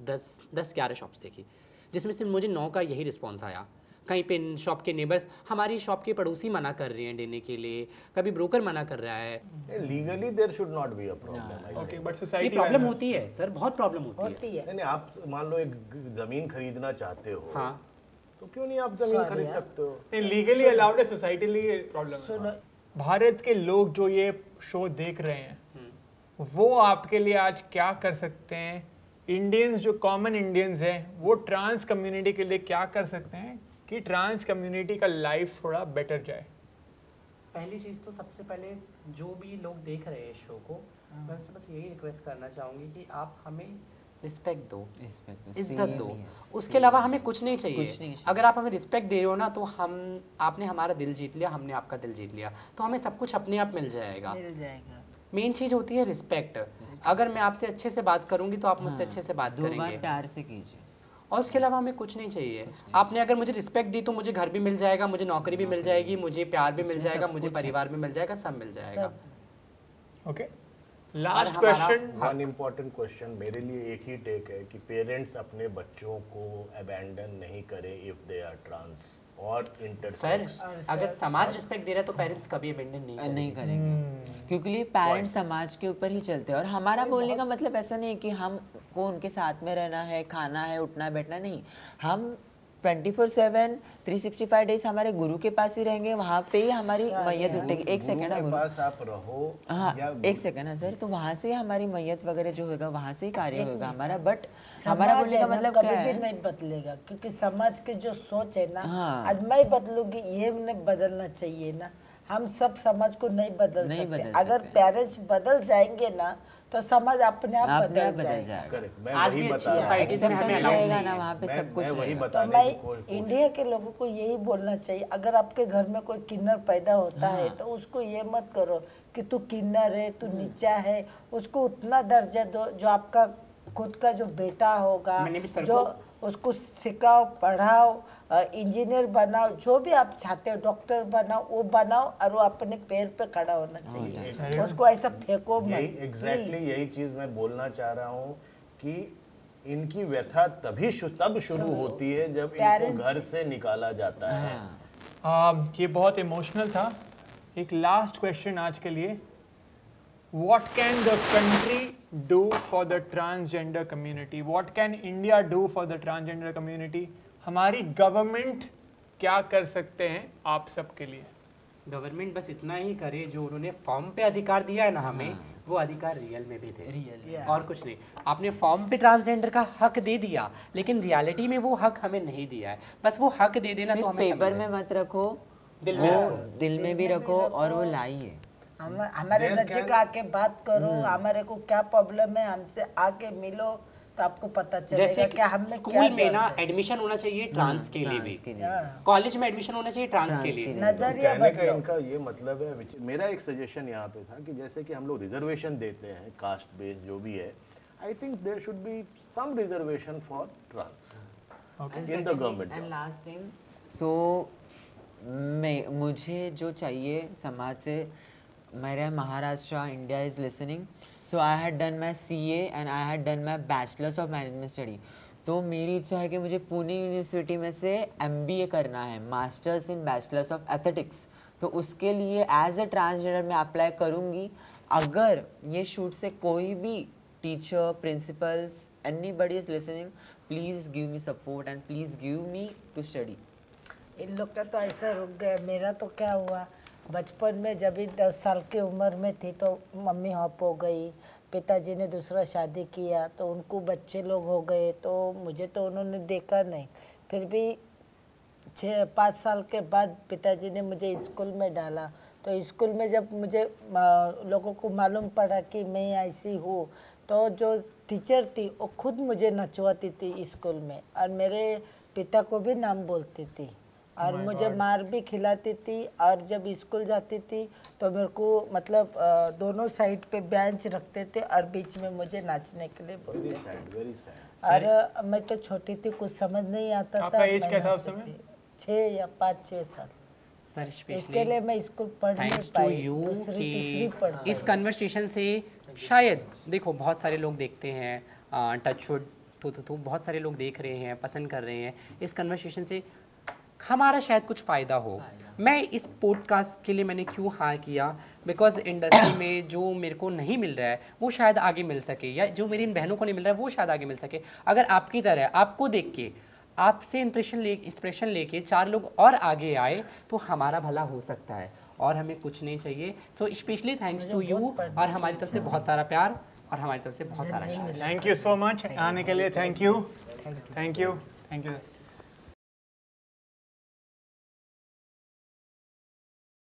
10-11 शॉप्स देखी, जिसमें से मुझे 9 का यही रिस्पॉन्स आया। कहीं पे शॉप के नेबर्स, हमारी शॉप के पड़ोसी मना कर रहे हैं देने के लिए, कभी ब्रोकर मना कर रहा है। Legally there should not be a problem. Okay, but ये सोसाइटी प्रॉब्लम होती है सर, बहुत प्रॉब्लम होती है। नहीं, आप मान लो एक ज़मीन खरीदना चाहते हो, हाँ, तो क्यों नहीं आप ज़मीन खरीद सकते हो? नहीं, लीगली अलाउड है, सोसाइटली प्रॉब्लम है। भारत के लोग जो ये शो देख रहे हैं, वो आपके लिए आज क्या कर सकते हैं? इंडियंस जो कॉमन इंडियंस हैं, वो ट्रांस कम्युनिटी के लिए क्या कर सकते हैं कि ट्रांस कम्युनिटी का लाइफ थोड़ा बेटर जाए? पहली चीज़ तो सबसे पहले जो भी लोग देख रहे हैं इस शो को, मैं उनसे बस यही रिक्वेस्ट करना चाहूँगी कि आप हमें रिस्पेक्ट दो, इज्जत दो, उसके अलावा हमें कुछ नहीं चाहिए। अगर आप हमें रिस्पेक्ट दे रहे हो ना, तो आपने हमारा दिल जीत लिया, हमने आपका दिल जीत लिया, तो हमें सब कुछ अपने आप मिल जाएगा। मेन चीज़ होती है रिस्पेक्ट। अगर मैं आपसे अच्छे से बात करूंगी तो आप मुझसे अच्छे से बात करेंगे, 2 बार प्यार से कीजिए, और उसके अलावा हमें कुछ नहीं चाहिए। आपने अगर मुझे रिस्पेक्ट दी तो मुझे घर भी मिल जाएगा, मुझे नौकरी भी मिल जाएगी, मुझे प्यार भी मिल जाएगा, मुझे परिवार भी मिल जाएगा, सब मिल जाएगा। Okay, last question. One important question मेरे लिए एक ही टेक है कि पेरेंट्स अपने बच्चों को अबैंडन नहीं करें इफ दे आर ट्रांस और इंटरसेक्स। सर, अगर समाज रिस्पेक्ट दे रहा है तो पेरेंट्स कभी अबैंडन नहीं करेंगे, क्योंकि ये पेरेंट्स समाज के ऊपर ही चलते हैं। और हमारा बोलने का मतलब ऐसा नहीं कि हमको उनके साथ में रहना है, खाना है, उठना बैठना नहीं। हम 24/7 365 डेज हमारे गुरु के पास ही रहेंगे, वहाँ पे ही हमारी मैयत उठेगी। एक सेकंड है, गुरु पास आप रहो। हाँ, एक सेकंड है सर, तो वहाँ से हमारी मैयत वगैरह जो होगा वहाँ से ही कार्य होगा हमारा। बट हमारा बोलने का मतलब क्या है, नहीं बदलेगा, क्योंकि समाज की जो सोच है ना, आज मैं बदलूंगी, ये नहीं बदलना चाहिए ना। हम सब समाज को नहीं बदल सकते। अगर पेरेंट्स बदल जाएंगे ना, तो समाज अपने आप बदल जाएगा। मैं वही बता रहेगा ना वहाँ पे सब कुछ। तो मैं इंडिया के लोगों को यही बोलना चाहिए, अगर आपके घर में कोई किन्नर पैदा होता है तो उसको ये मत करो कि तू किन्नर है, तू नीचा है। उसको उतना दर्जा दो जो आपका खुद का जो बेटा होगा, जो उसको सिखाओ, पढ़ाओ, इंजीनियर बनाओ, जो भी आप चाहते हो, डॉक्टर बनाओ, वो बनाओ, और वो अपने पैर पे खड़ा होना चाहिए। उसको ऐसा फेंको मत। एग्जैक्टली यही चीज मैं बोलना चाह रहा हूँ कि इनकी व्यथा तब शुरू होती है जब इनको घर से निकाला जाता है। ये बहुत इमोशनल था। एक लास्ट क्वेश्चन आज के लिए, What can the country do for the transgender community? What can India do for the transgender community? हमारी गवर्नमेंट क्या कर सकते हैं आप सबके लिए? गवर्नमेंट बस इतना ही करे, जो उन्होंने फॉर्म पे अधिकार दिया है ना हमें, वो अधिकार रियल में भी थे, Yeah. और कुछ नहीं। आपने फॉर्म पे ट्रांसजेंडर का हक दे दिया, लेकिन रियलिटी में वो हक हमें नहीं दिया है। बस वो हक दे देना तो सिर्फ हमें पेपर समझ में है। मत रखो, दिल वो में दिल में भी रखो और वो लाइए। हमारे नजदीक आके बात करो, हमारे को क्या प्रॉब्लम है, हमसे आके मिलो तो आपको पता जैसे चलेगा कि हमने क्या स्कूल में ना किया। एडमिशन होना चाहिए ट्रांस के लिए भी, ट्रांस के लिए। हाँ, कॉलेज में एडमिशन होना चाहिए ट्रांस के लिए। नजरिया कहने का बदलो। इनका ये मतलब है, मेरा एक सजेशन यहाँ पे था कि जैसे कि हम लोग रिजर्वेशन देते हैं कास्ट बेस्ड जो भी है, I think there should be some reservation for trans in the government. And last thing, so मुझे जो चाहिए समाज से, मेरा Maharashtra India is listening, so I had done my CA and I had done my bachelors of management study. तो मेरी इच्छा है कि मुझे पुणे यूनिवर्सिटी में से MBA करना है, masters in bachelors of aesthetics. तो उसके लिए एज अ ट्रांसजेंडर मैं अप्लाई करूँगी। अगर ये शूट से कोई भी teacher, principals, anybody is listening, please give me support and please give me to study. इन लोग का तो ऐसा रुक गया। मेरा तो क्या हुआ, बचपन में जब भी 10 साल की उम्र में थी तो मम्मी हॉप हो गई, पिताजी ने दूसरा शादी किया तो उनको बच्चे लोग हो गए, तो मुझे तो उन्होंने देखा नहीं। फिर भी 6-5 साल के बाद पिताजी ने मुझे स्कूल में डाला, तो स्कूल में जब मुझे लोगों को मालूम पड़ा कि मैं ऐसी हूँ, तो जो टीचर थी वो खुद मुझे नचवाती थी स्कूल में, और मेरे पिता को भी नाम बोलती थी, और मुझे मार भी खिलाती थी। और जब स्कूल जाती थी तो मेरे को मतलब दोनों साइड पे बेंच रखते थे और बीच में मुझे नाचने के लिए बोलते थे। Very sad. और मैं तो छोटी थी, कुछ समझ नहीं आता था। आपका एज मैं क्या था उस नाचती समय? थी। 6 या 5-6 साल। सर इसके स्पेशली लिए मैं स्कूल पढ़ नहीं थैंक्स टू पाई, यू दूसरी तीसरी पढ़ कि इस कन्वर्सेशन से शायद देखो बहुत सारे लोग देखते हैं, टचवुड तो बहुत सारे लोग देख रहे हैं, पसंद कर रहे हैं। इस कन्वर्सेशन से हमारा शायद कुछ फ़ायदा हो। मैं इस पॉडकास्ट के लिए मैंने क्यों हाँ किया, बिकॉज इंडस्ट्री में जो मेरे को नहीं मिल रहा है वो शायद आगे मिल सके, या जो मेरी इन बहनों को नहीं मिल रहा है वो शायद आगे मिल सके। अगर आपकी तरह आपको देख के, आपसे इंस्पिरेशन लेके 4 लोग और आगे आए तो हमारा भला हो सकता है, और हमें कुछ नहीं चाहिए। So specially thanks to you, और हमारी तरफ से बहुत सारा प्यार और हमारी तरफ से बहुत सारा शायद। थैंक यू सो मच आने के लिए। Thank you, thank you, thank you.